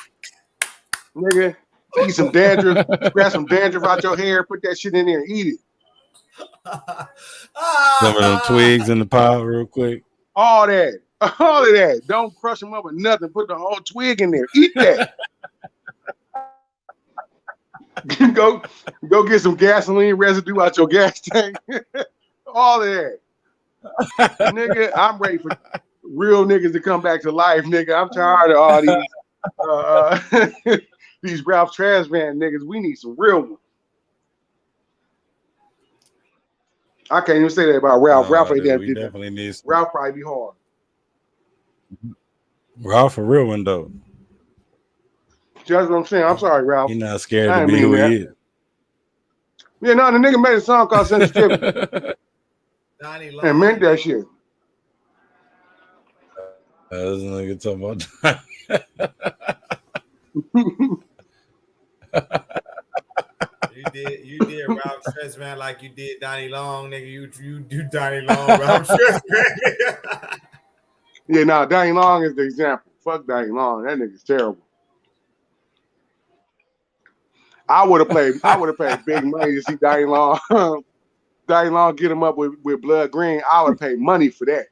nigga. Eat some dandruff, grab some dandruff out your hair, put that shit in there and eat it. Some of them twigs in the pile real quick. All of that. Don't crush them up with nothing. Put the whole twig in there. Eat that. Go get some gasoline residue out your gas tank. All of that. Nigga, I'm ready for real niggas to come back to life, nigga. I'm tired of all these these Ralph Trash Van niggas. We need some real ones. I can't even say that about Ralph. Ralph ain't that. Definitely need some. Ralph probably be hard. Ralph a real one though. That's what I'm saying. I'm sorry, Ralph. He's not scared to be who he is. Yeah, no, the nigga made a song called Sensitivity. And meant that shit. This nigga talking about You did Ralph Stress, man, like you did Donnie Long, nigga. You do Donnie Long, Ralph Stress, man. Yeah, no, Donnie Long is the example. Fuck Donnie Long. That nigga's terrible. I would have paid big money to see Donnie Long. Donnie Long get him up with Blood Green. I would pay money for that.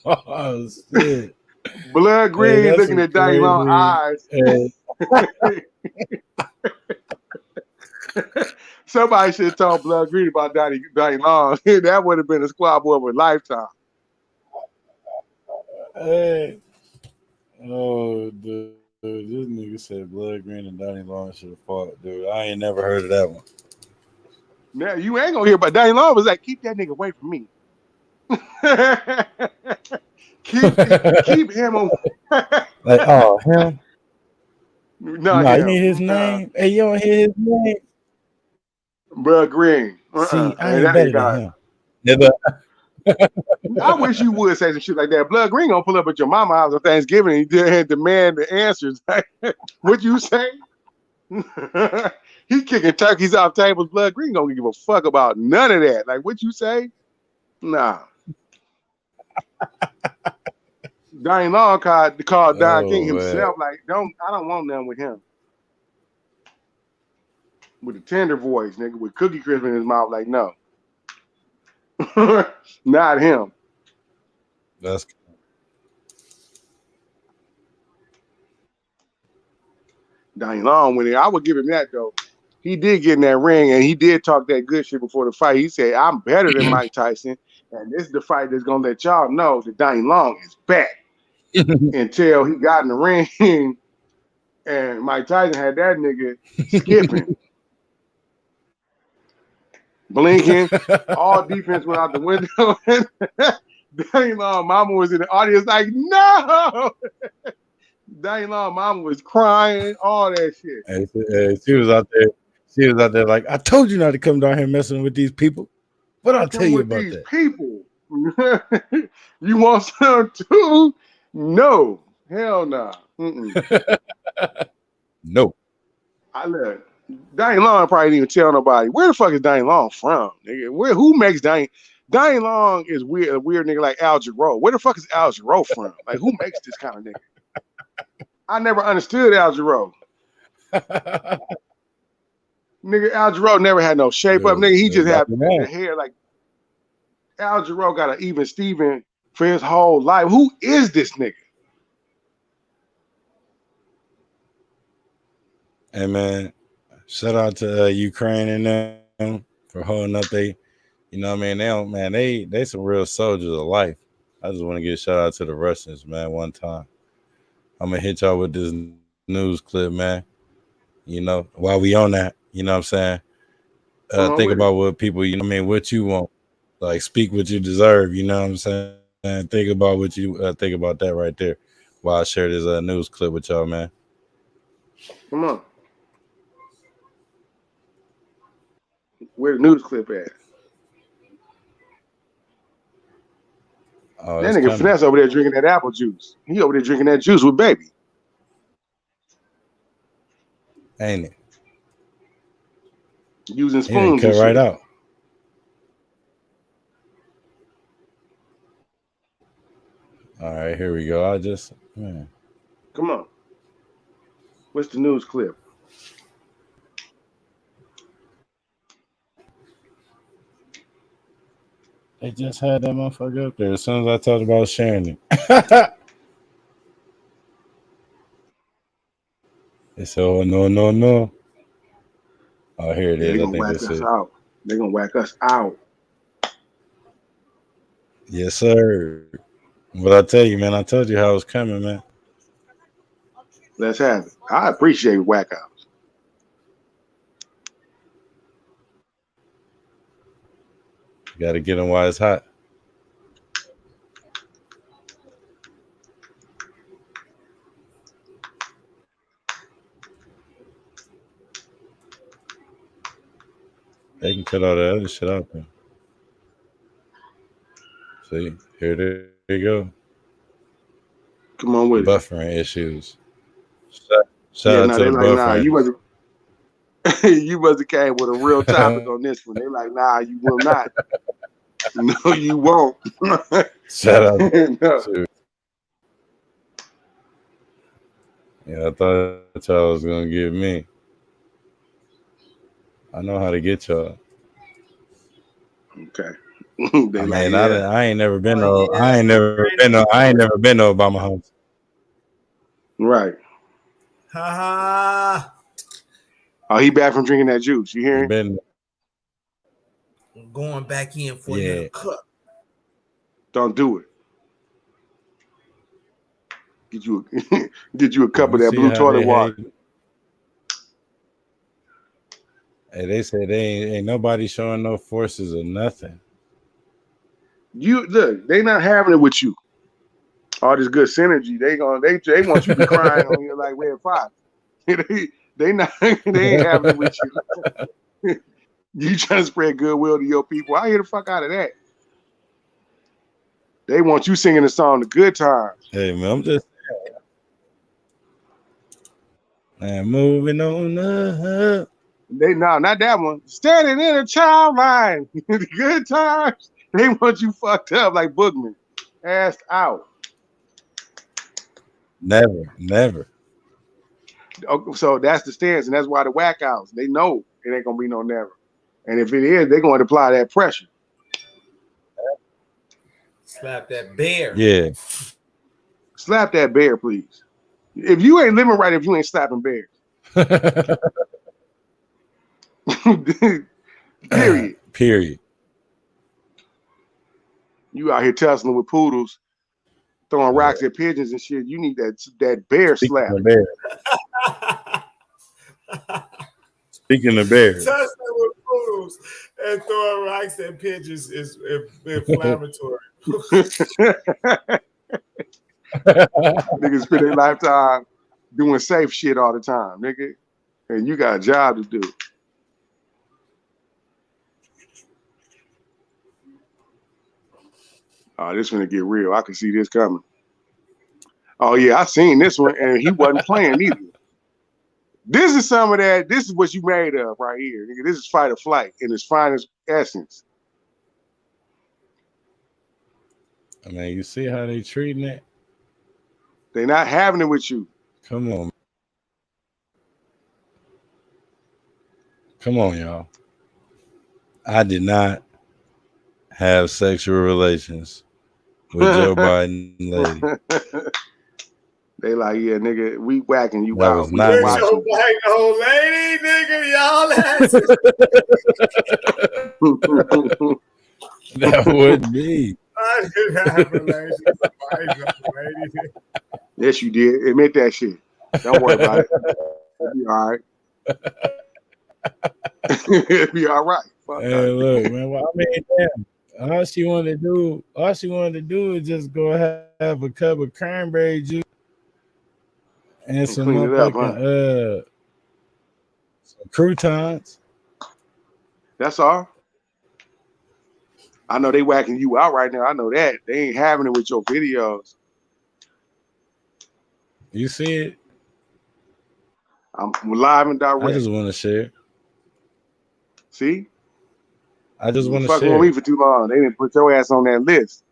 Oh, shit. Blood Green looking at Donnie Long eyes. Somebody should have told Blood Green about Donnie Long. That would have been a squad boy of a lifetime. Hey. Oh, dude. This nigga said Blood Green and Donnie Long should have fought, dude. I ain't never heard of that one. Now you ain't gonna hear about Donnie Long. Was like, keep that nigga away from me. keep him on. Like, oh, him? No, you need his name. Hey, you don't hear his name? Blood Green. See, I ain't better than him. I wish you would say some shit like that. Blood Green gonna pull up at your mama house on Thanksgiving and demand the answers. What you say? He kicking turkeys off tables, blood green. Don't give a fuck about none of that. Like what you say? Nah. Diane Long called Don King himself. Like, I don't want none with him. With a tender voice, nigga, with Cookie Crisp in his mouth. Like, no. Not him. That's Diane Long went in. I would give him that though. He did get in that ring and he did talk that good shit before the fight. He said, I'm better than Mike Tyson. And this is the fight that's gonna let y'all know that Diane Long is back. Until he got in the ring and Mike Tyson had that nigga skipping, blinking, all defense went out the window. Diane Long mama was in the audience like, no! Diane Long mama was crying, all that shit. Hey, she was out there. She was out there like, I told you not to come down here messing with these people. But I'll tell you about these that. People. You want some too? No. Hell nah. No. I look. Diane Long probably didn't even tell nobody. Where the fuck is Diane Long from? Nigga? Who makes Diane Long is weird, a weird nigga like Al Jarreau. Where the fuck is Al Jarreau from? Like who makes this kind of nigga? I never understood Al Jarreau. Nigga, Al Jarreau never had no shape up. Nigga, he just had the hair like Al Jarreau got an even Steven for his whole life. Who is this nigga? Hey man, shout out to Ukraine and them for holding up they, you know what I mean? They some real soldiers of life. I just want to give a shout out to the Russians, man, one time. I'm gonna hit y'all with this news clip, man. You know, while we on that, you know what I'm saying? Think about what people, you know what I mean, what you want. Like speak what you deserve, you know what I'm saying? And think about what you think about that right there while I share this news clip with y'all, man. Come on. Where the news clip at? Oh, that nigga Finesse over there drinking that apple juice. He over there drinking that juice with baby. Ain't it? Using spoons. Cut right out. All right, here we go. Man. Come on. What's the news clip? They just had that motherfucker up there as soon as I talked about sharing it. They said, oh, no. Oh, here it is. I think this is. They're going to whack us out. Yes, sir. But I tell you, man, I told you how it was coming, man. Let's have it. I appreciate whack outs. You got to get them while it's hot. They can cut all that other shit out there. See, here they go. Come on with buffering issues. Shout out to the like, buffering. nah, you must have came with a real topic on this one. They like, nah, you will not. No, you won't. Shout out. No. Yeah, I thought y'all was gonna get me. I know how to get y'all. Okay. I ain't never been no Obama house. Right. Ha. Oh, he back from drinking that juice. You hearing? Going back in for another cup. Don't do it. Get you a cup of that blue toilet water. Hey, they said they ain't nobody showing no forces or nothing. You look, they not having it with you. All this good synergy, they want you to be crying on you like Red Fox. they ain't having it with you. You trying to spread goodwill to your people. I hear the fuck out of that. They want you singing the song "The Good Times." Hey man, And moving on up. Not that one. Standing in a child line. Good times. They want you fucked up like Boogman. Ass out. Never. So that's the stance, and that's why the whack outs, they know it ain't gonna be no never. And if it is, they're going to apply that pressure. Slap that bear. Yeah. Slap that bear, please. If you ain't living right, if you ain't slapping bears. Period. You out here tussling with poodles, throwing rocks at pigeons and shit. You need that bear slap. Speaking of bears. Tussling with poodles and throwing rocks at pigeons is inflammatory. Niggas spend their lifetime doing safe shit all the time, nigga. And you got a job to do. Oh, this gonna get real. I can see this coming. Oh yeah, I seen this one, and he wasn't playing either. This is some of that. This is what you made of right here, nigga. This is fight or flight in its finest essence. I mean, you see how they treating it? They're not having it with you. Come on. Come on, y'all. I did not have sexual relations with Joe Biden lady. They like, yeah, nigga, we whacking you That out. was not Joe Biden old lady, nigga, y'all ass. That would be. I didn't have relations with Biden's old lady. Yes, you did. Admit that shit. Don't worry about it. It'll be all right. It'll be all right. Fuck Hey, look, man. Well, I mean, damn. All she wanted to do is just go have a cup of cranberry juice and some clean it up, motherfucking some croutons. That's all. I know they whacking you out right now. I know that. They ain't having it with your videos. You see it? I'm live and direct. I just want to share. See? I just want to fucking share. with me for too long. They didn't put your ass on that list.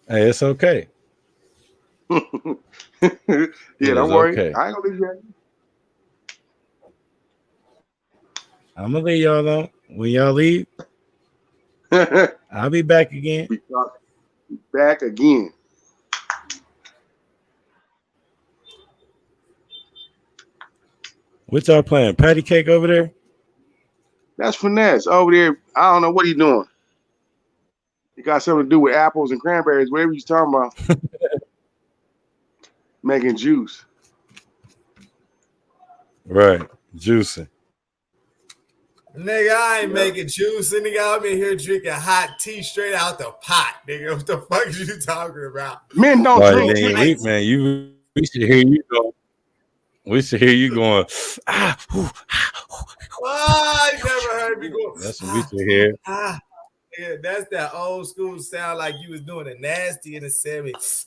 Hey, it's okay. Yeah, don't worry. Okay. I ain't gonna leave you. I'm gonna leave y'all alone. When y'all leave, I'll be back again. Be back again. What y'all playing? Patty cake over there? That's finesse over there. I don't know what he doing. It got something to do with apples and cranberries, whatever he's talking about. Making juice. Right, juicing. Nigga, I ain't making juice. Nigga, I'm in here drinking hot tea straight out the pot. Nigga, what the fuck are you talking about? Men don't drink tea. We should hear you go. We should hear you going. I never heard me go. That's what we should hear. Yeah, that's that old school sound like you was doing a nasty in the 70s.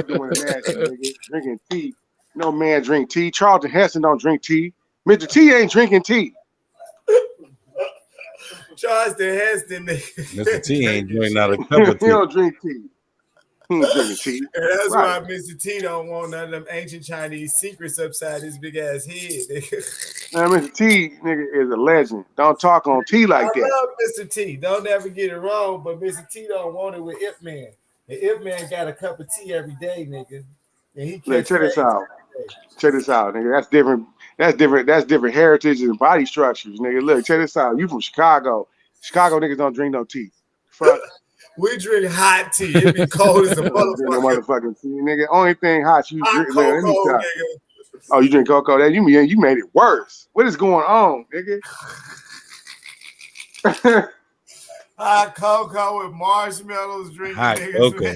Doing a nasty, nigga. Drinking tea. No man drink tea. Charlton Heston don't drink tea. Mr. T ain't drinking tea. Charlton Heston. Mr. T ain't drinking out a cup of tea. He don't drink tea. He ain't drinking tea. And that's right. Why Mr. T don't want none of them ancient Chinese secrets upside his big ass head. Now, Mr. T, nigga, is a legend. Don't talk on tea like that. I love Mr. T. Don't ever get it wrong, but Mr. T don't want it with Ip Man. And Ip Man got a cup of tea every day, nigga. And he can't check this out. Check this out, nigga. That's different. That's different heritages and body structures, nigga. Look, check this out. You from Chicago. Chicago niggas don't drink no tea. Fuck. We drink hot tea. It be cold as a motherfucking tea, nigga. Only thing hot you drink. Cocoa, nigga. Oh, you drink cocoa? That you made it worse. What is going on, nigga? Hot cocoa with marshmallows drinking. Hot cocoa.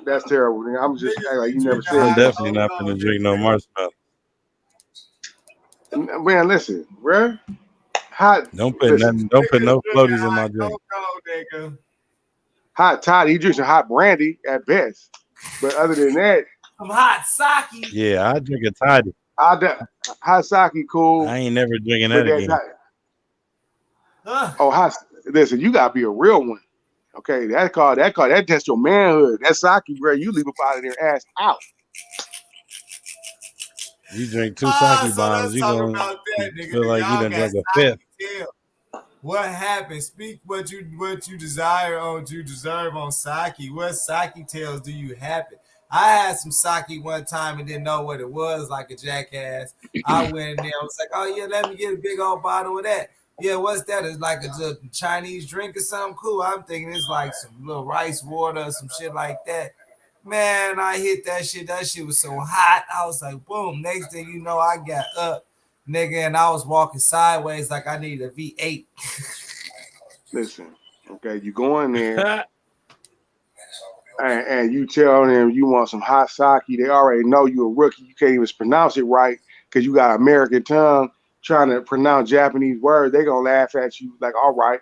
That's terrible, nigga. I'm just like you never said. I'm definitely not gonna drink no marshmallow. Man, listen, bro. Hot. Don't put no floaties in my drink. Cocoa, nigga. Hot toddy. He drinks a hot brandy at best. But other than that, some hot sake. Yeah, I drink a toddy. hot sake cool. I ain't never drinking But that again. Listen, you gotta be a real one. Okay, that test your manhood. That sake, bro, you leave up out of there ass out. You drink 2 sake So bombs, let's you talk gonna about that, nigga. feel like you Y'all done got drunk a fifth. tell. What happened? Speak what you desire on you deserve on sake. What sake tales do you happen? I had some sake one time and didn't know what it was, like a jackass. I went in there, I was like, oh yeah, let me get a big old bottle of that. Yeah, what's that? It's like a Chinese drink or something cool. I'm thinking it's like some little rice water or some shit like that. Man, I hit that shit. That shit was so hot. I was like, boom. Next thing you know, I got up, nigga, and I was walking sideways like I needed a V8. Listen, okay, you go in there and you tell them you want some hot sake. They already know you're a rookie. You can't even pronounce it right because you got American tongue trying to pronounce Japanese words. They gonna laugh at you like, all right,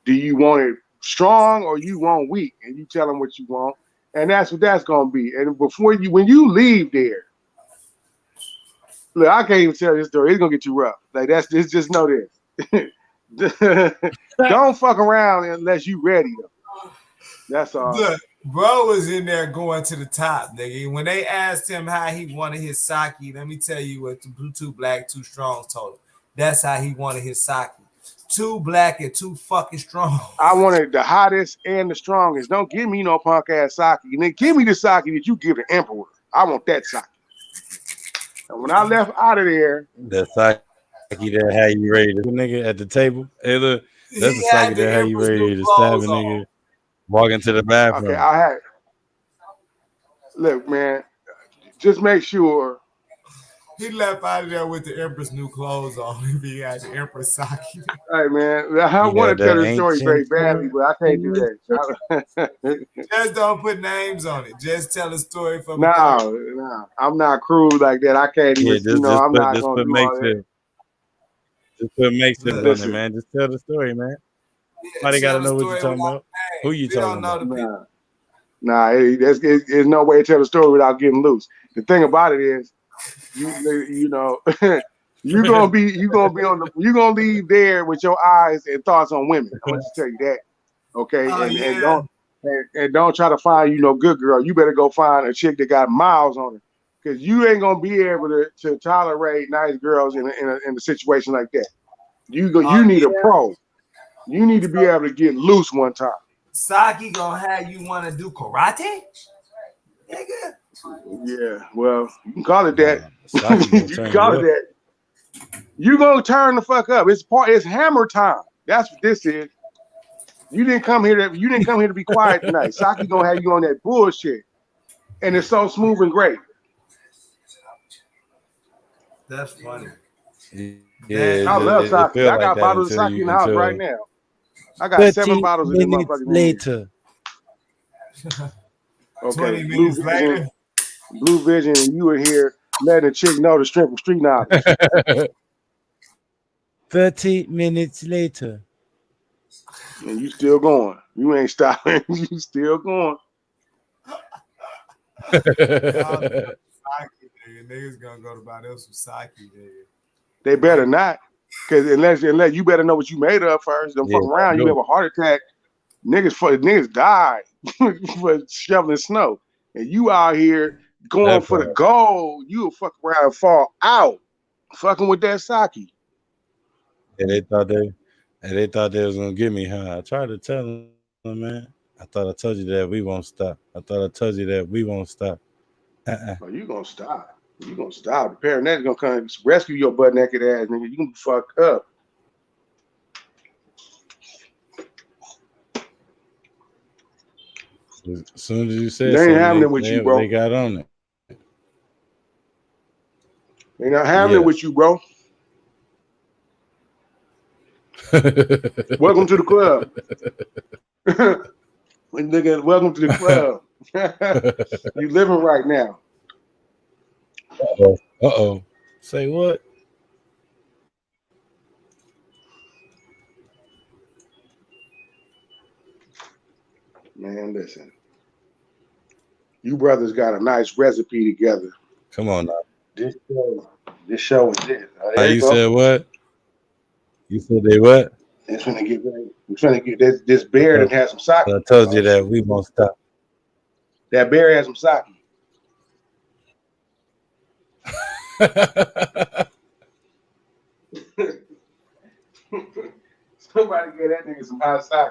do you want it strong or you want weak? And you tell them what you want, and that's what that's gonna be. And when you leave there, look, I can't even tell this story. It's gonna get you rough. Like just know this. Don't fuck around unless you ready though. That's all. Look, bro was in there going to the top, nigga. When they asked him how he wanted his sake, let me tell you what two black, 2 strong told him. That's how he wanted his sake. 2 black and 2 fucking strong. I wanted the hottest and the strongest. Don't give me no punk ass sake. And then give me the sake that you give the emperor. I want that sake. And when I left out of there, the sake that had you ready to nigga at the table. Hey, look, that's the sake that had you ready to stab a nigga. Walk into the bathroom. Okay, look, man, just make sure. He left out of there with the Empress new clothes on. If he had the Empress sake. Hey, man, I want to tell the story very badly, but I can't do that. Just don't put names on it. Just tell a story for me. No, I'm not cruel like that. I can't even, I'm not going to do all that. Just put makeshift on it, man. Just tell the story, man. Somebody got to know what you're talking about. Who you talking about? There's no way to tell a story without getting loose. The thing about it is, you're gonna leave there with your eyes and thoughts on women. I'm gonna just tell you that, okay? And don't try to find good girl. You better go find a chick that got miles on her, because you ain't gonna be able to tolerate nice girls in a situation like that. You need a pro. You need to be able to get loose one time. Saki gonna have you want to do karate, nigga? Yeah, well, you can call it that. You can call it that. You gonna turn the fuck up. It's hammer time. That's what this is. You didn't come here to be quiet tonight. Saki gonna have you on that bullshit, and it's so smooth and great. That's funny. Yeah, I love Saki. I got bottles of Saki in the house right now. I got 7 bottles of this motherfucker later. Okay, 20 minutes later. Blue Vision, and you were here letting a chick know the strength of street knowledge. 30 minutes later. And you still going. You ain't stopping. You still going. Niggas gonna go to buy them some sake, nigga. They better not. Because unless you better know what you made of first. Don't fuck around. You have a heart attack. Niggas die for shoveling snow. And you out here going for the gold. You'll fuck around and fall out. Fucking with that sake. And they thought they was gonna get me, huh? I tried to tell them, man. I thought I told you that we won't stop. Oh, you gonna stop. You gonna stop. The paramedics gonna come rescue your butt naked ass, nigga. You gonna be fucked up. As soon as you said they ain't having it with you, bro. They got on it. They not having it with you, bro. Welcome to the club. Nigga, welcome to the club. You living right now. Uh-oh. Say what? Man, listen. You brothers got a nice recipe together. Come on now. This show is it. There You said what? You said they what? It's trying to get ready. We're trying to get this bear that has some sake. I told you that we won't stop. That bear has some sake. Somebody get that nigga some hot sake.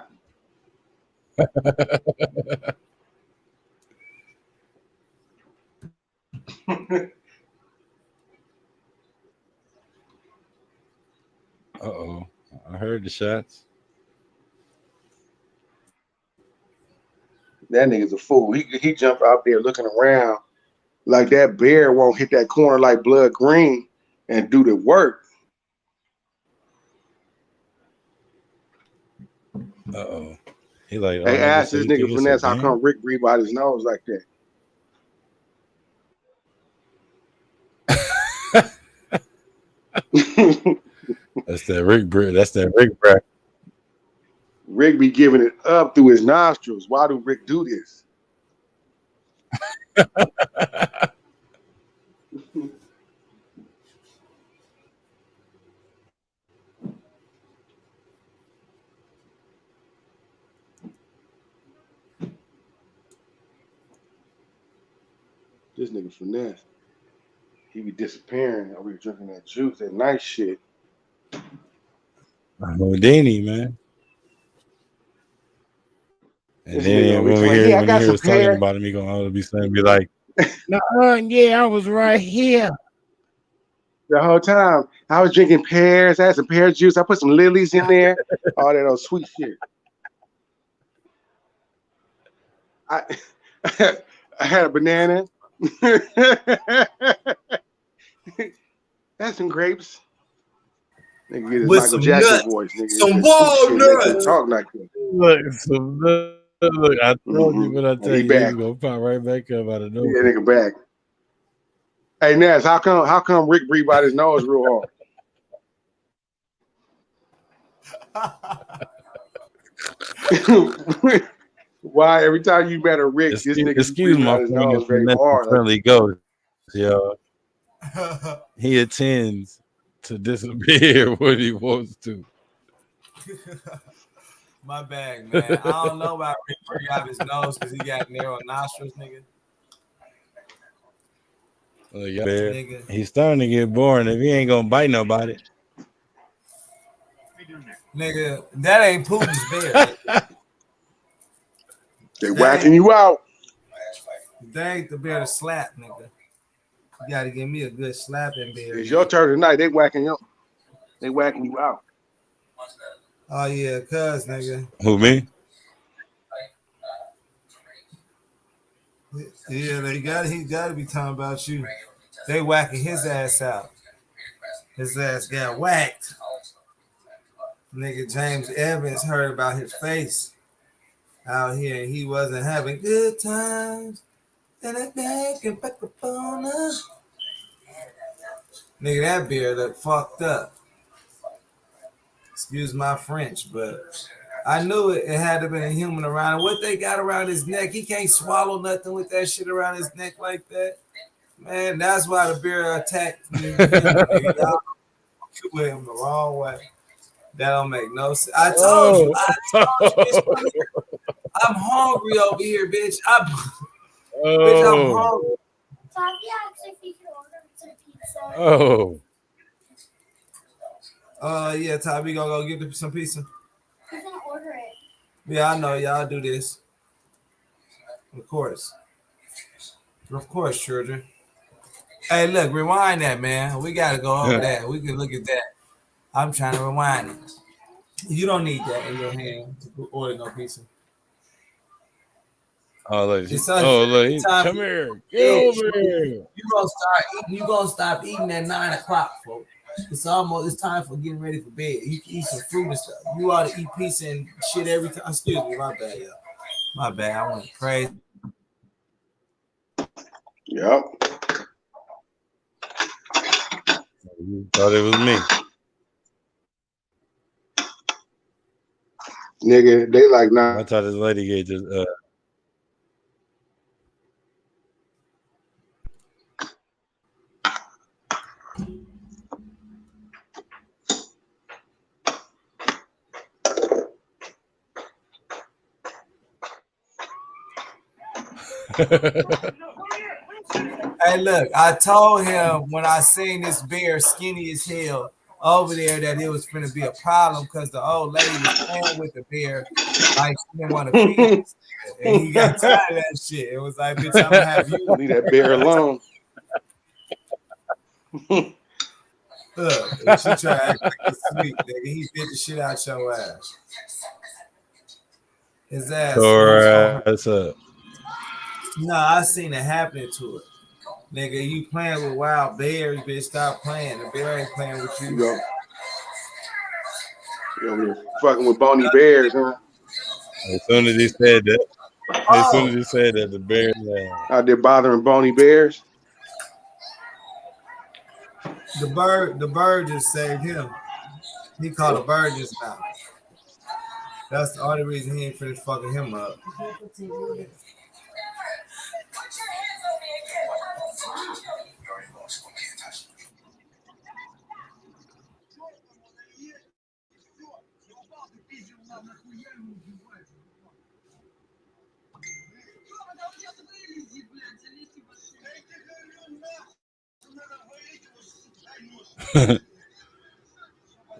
Uh-oh. I heard the shots. That nigga's a fool. He jumped out there looking around like that bear won't hit that corner like blood green and do the work. Uh-oh. He like, They asked this nigga Finesse how come Rick breathe out his nose like that. That's that Rick breath. Rick be giving it up through his nostrils. Why do Rick do this? This nigga Finesse, he be disappearing over here drinking that juice, that nice shit. Houdini, man. And This then nigga when we like, hear yeah, when he hears talking about him, he gonna be saying, be like, yeah, I was right here. The whole time I was drinking pears. I had some pear juice. I put some lilies in there. All that old sweet shit. I had a banana. That's some grapes. Nigga get his With Michael some Jackson nuts. voice. Nigga, Some walnuts. Talk like that. Look, I told you when I tell you, he's gonna pop right back up out of nowhere. Yeah, nigga back. Hey Nas, how come Rick breathe out his nose real hard? Why every time you met a Rick, this nigga excuse my nose very hard. Friendly ghost, yo. He attends to disappear when he wants to. My bag, man. I don't know about Rick breathe out his nose because he got narrow nostrils, nigga. Nigga. He's starting to get boring if he ain't gonna bite nobody. Nigga, that ain't Putin's bear. They whacking you out. That ain't the bear to slap, nigga. You gotta give me a good slapping bear. It's your turn tonight. They whacking you out. Oh yeah, cuz nigga. Who, me? Yeah, he gotta be talking about you. They whacking his ass out. His ass got whacked. Nigga James Evans heard about his face out here and he wasn't having good times. And I back up on us. Nigga, that beard look fucked up. Excuse my French, but I knew it had to have been a human around. What they got around his neck, he can't swallow nothing with that shit around his neck like that. Man, that's why the bear attacked me. Y'all with him the wrong way. That don't make no sense. I told you, bitch, I'm hungry over here, bitch. I'm hungry. Yeah, Ty, we gonna go get some pizza. He's gonna order it. Yeah, I know. Y'all do this. Of course, children. Hey, look, rewind that, man. We gotta go over that. We can look at that. I'm trying to rewind it. You don't need that in your hand to order no pizza. Oh, look. Look. Come here. Get over here. You gonna stop eating at 9 o'clock, folks. It's time for getting ready for bed. You can eat some fruit and stuff. You ought to eat pizza and shit every time. Excuse me, my bad, y'all. My bad. I went crazy. Yep. You thought it was me. Nigga, they like, nah. I thought this lady gave just Hey, look, I told him when I seen this bear skinny as hell over there that it was gonna be a problem because the old lady was playing with the bear like she didn't want to feed it. And he got tired of that shit. It was like, bitch, I'm gonna have you. Leave that bear alone. Look, and she tried to act like it's sweet, nigga. He bit the shit out your ass. His ass. What's up? No, I seen it happening to it. Nigga, you playing with wild bears, bitch. Stop playing. The bear ain't playing with you. You're fucking with bony bears, huh? As soon as he said that, the bear out there bothering bony bears. The bird just saved him. He called a bird just now. That's the only reason he ain't finished fucking him up.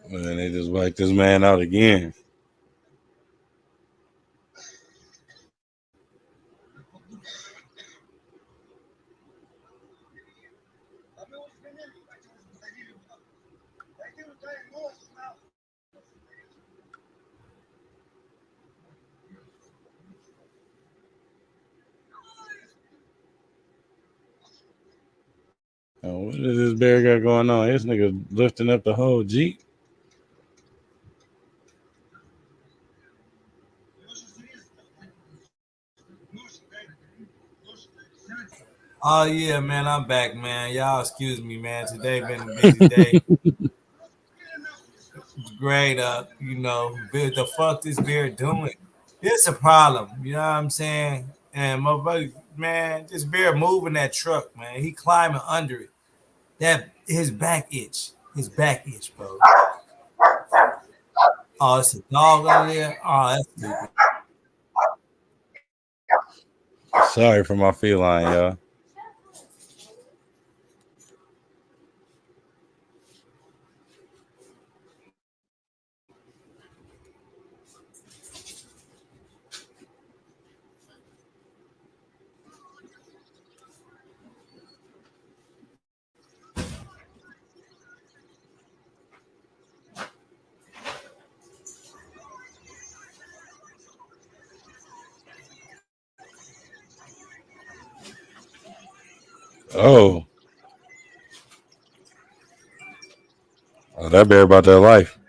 Man, they just wiped this man out again. Oh, what does this bear got going on? This nigga lifting up the whole Jeep. Oh yeah, man, I'm back, man. Y'all excuse me, man. Today been a busy day. Great, you know, the fuck this bear doing? It's a problem, you know what I'm saying? And my buddy, man, this bear moving that truck, man. He climbing under it. That his back itch, bro. Oh, it's a dog over there. Oh, that's stupid. Sorry for my feline, y'all. Oh, that bear about that life.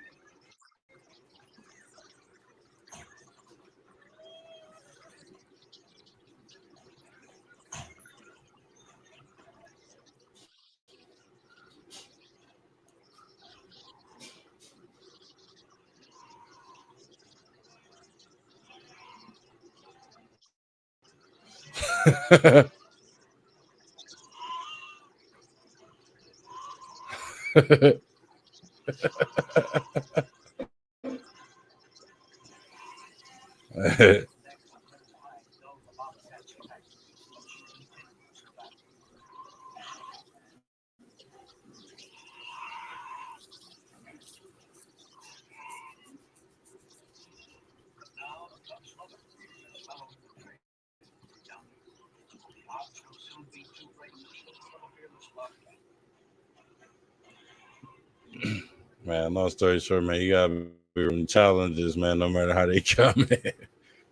Man, long story short, man, you got to be challenges, man, no matter how they come in,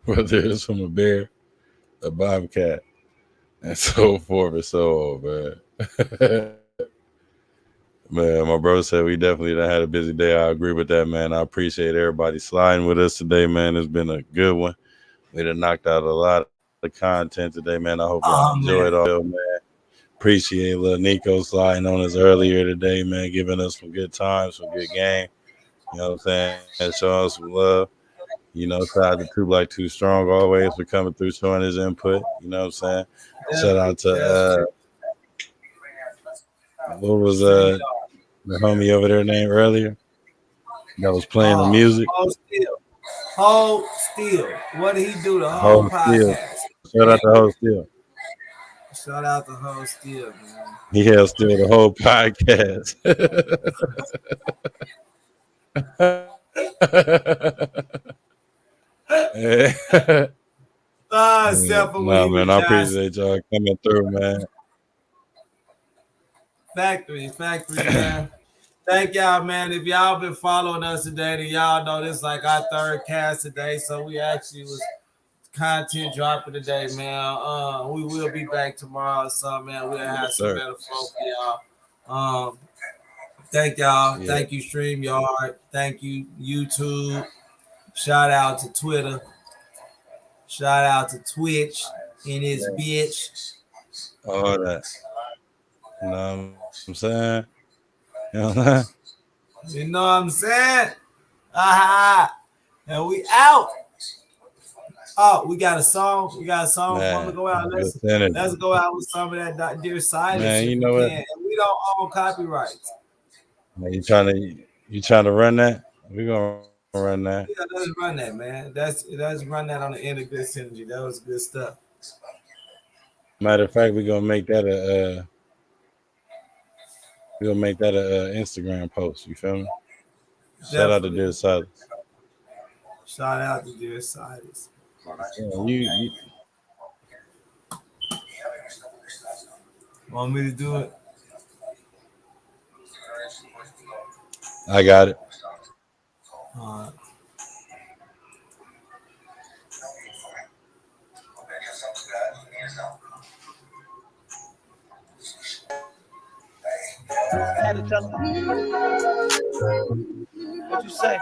whether it's from a bear, a bobcat, and so forth and so on, man. Man, my brother said we definitely done had a busy day. I agree with that, man. I appreciate everybody sliding with us today, man. It's been a good one. We done knocked out a lot of content today, man. I hope y'all enjoyed all, man. Appreciate little Nico sliding on us earlier today, man, giving us some good times, some good game. You know what I'm saying? And showing us some love. You know, shout out to 2 Black 2 Strong always for coming through, showing his input. You know what I'm saying? Shout out to What was the homie over there name earlier that was playing the music? Hold still. What did he do the whole Hold Still. podcast? Shout out to Hold Still. Shout out to Hold Still, man. He held still the whole podcast. Except for when Nah, he man, was I appreciate y'all coming through, man. Factory, man. Thank y'all, man. If y'all been following us today, then y'all know this is like our third cast today. So we actually was content dropping today, man. We will be back tomorrow, so man, we'll have some better flow for y'all. Thank y'all. Yeah. Thank you, StreamYard. Thank you, YouTube. Shout out to Twitter. Shout out to Twitch and his bitch. All that. You know what I'm saying? You know what I'm saying? You know what I'm saying? And we out. Oh, we got a song. We got a song. Want to go out? Let's go out with some of that Dear Silence. Man, you know what? And we don't own copyrights. Man, you trying to run that? We're gonna run that. Yeah, let's run that, man. Let's run that on the end of Good Synergy. That was good stuff. Matter of fact, we're gonna make that a Instagram post. You feel me? Definitely. Shout out to Dear Silence. Shout out to Dear Silence. Yeah, you want me to do it? I got it. All right. What you say?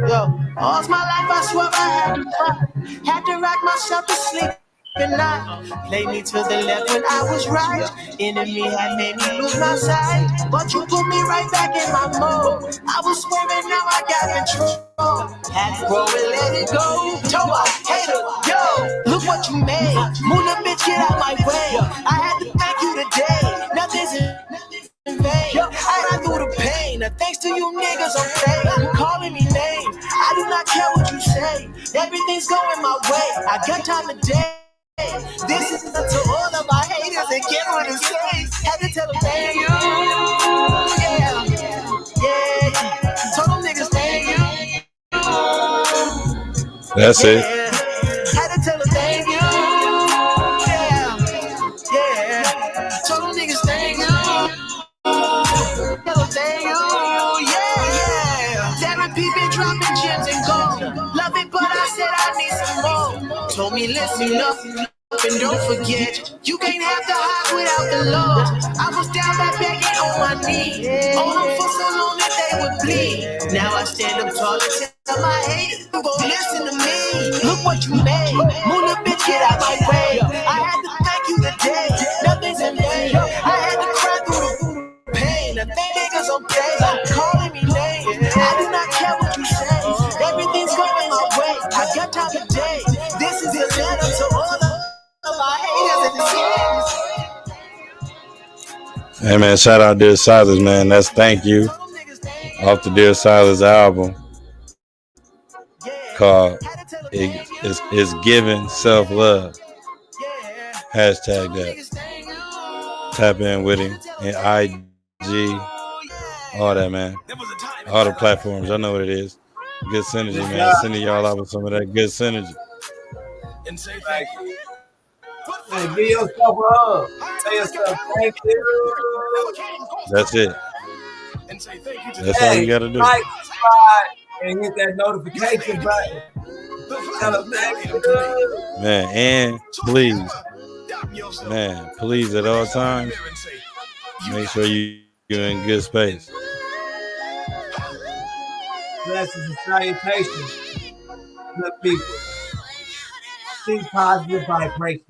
Yo, all's my life I swear I had to fight. Had to rock myself to sleep at night. Played me to the left when I was right. Enemy had made me lose my sight, but you put me right back in my mode. I was swerving, now I got control. Had to grow and let it go. Toa, hater, yo, look what you made. Move the bitch, get out my way. I had to thank you today. Nothing's in vain. I got through the pain. Thanks to you niggas, okay. You calling me names. I do not care what you say. Everything's going my way. I got time today. This is to all of my haters and get what to say. Had to tell them thank you. Yeah. Told them niggas thank you. That's it. Had to tell them thank you. Yeah. Told them niggas thank you. Thank you. Yeah. Therapy been dropping gems and gold. Love it, but I said I need some more. Told me listen up. And don't forget, you can't have the high without the low. I was down back begging on my knees. On them for so long that they would bleed. Now I stand up tall and tell my haters, listen to me. Look what you made. Move the bitch, get out my way. I had to thank you today. Nothing's in vain. I had to cry through the pain. The niggas okay. Calling me names. I do not care what you say. Everything's going my way. I got time today. This is the letter to all of Hey man, shout out Dear Silence, man. That's Thank You off the Dear Silence album called It's Giving Self-Love. Hashtag that. Tap in with him and IG, all that, man. All the platforms, I know what it is. Good synergy, man. Sending y'all out with some of that good synergy. And say thank you. Hey, give yourself a hug. Tell yourself thank you. That's it. That's all you gotta do. Like, subscribe, and hit that notification button. Tell them thank you. Man, and please at all times, make sure you're in good space. Blessings and salutations, good people. See positive vibrations.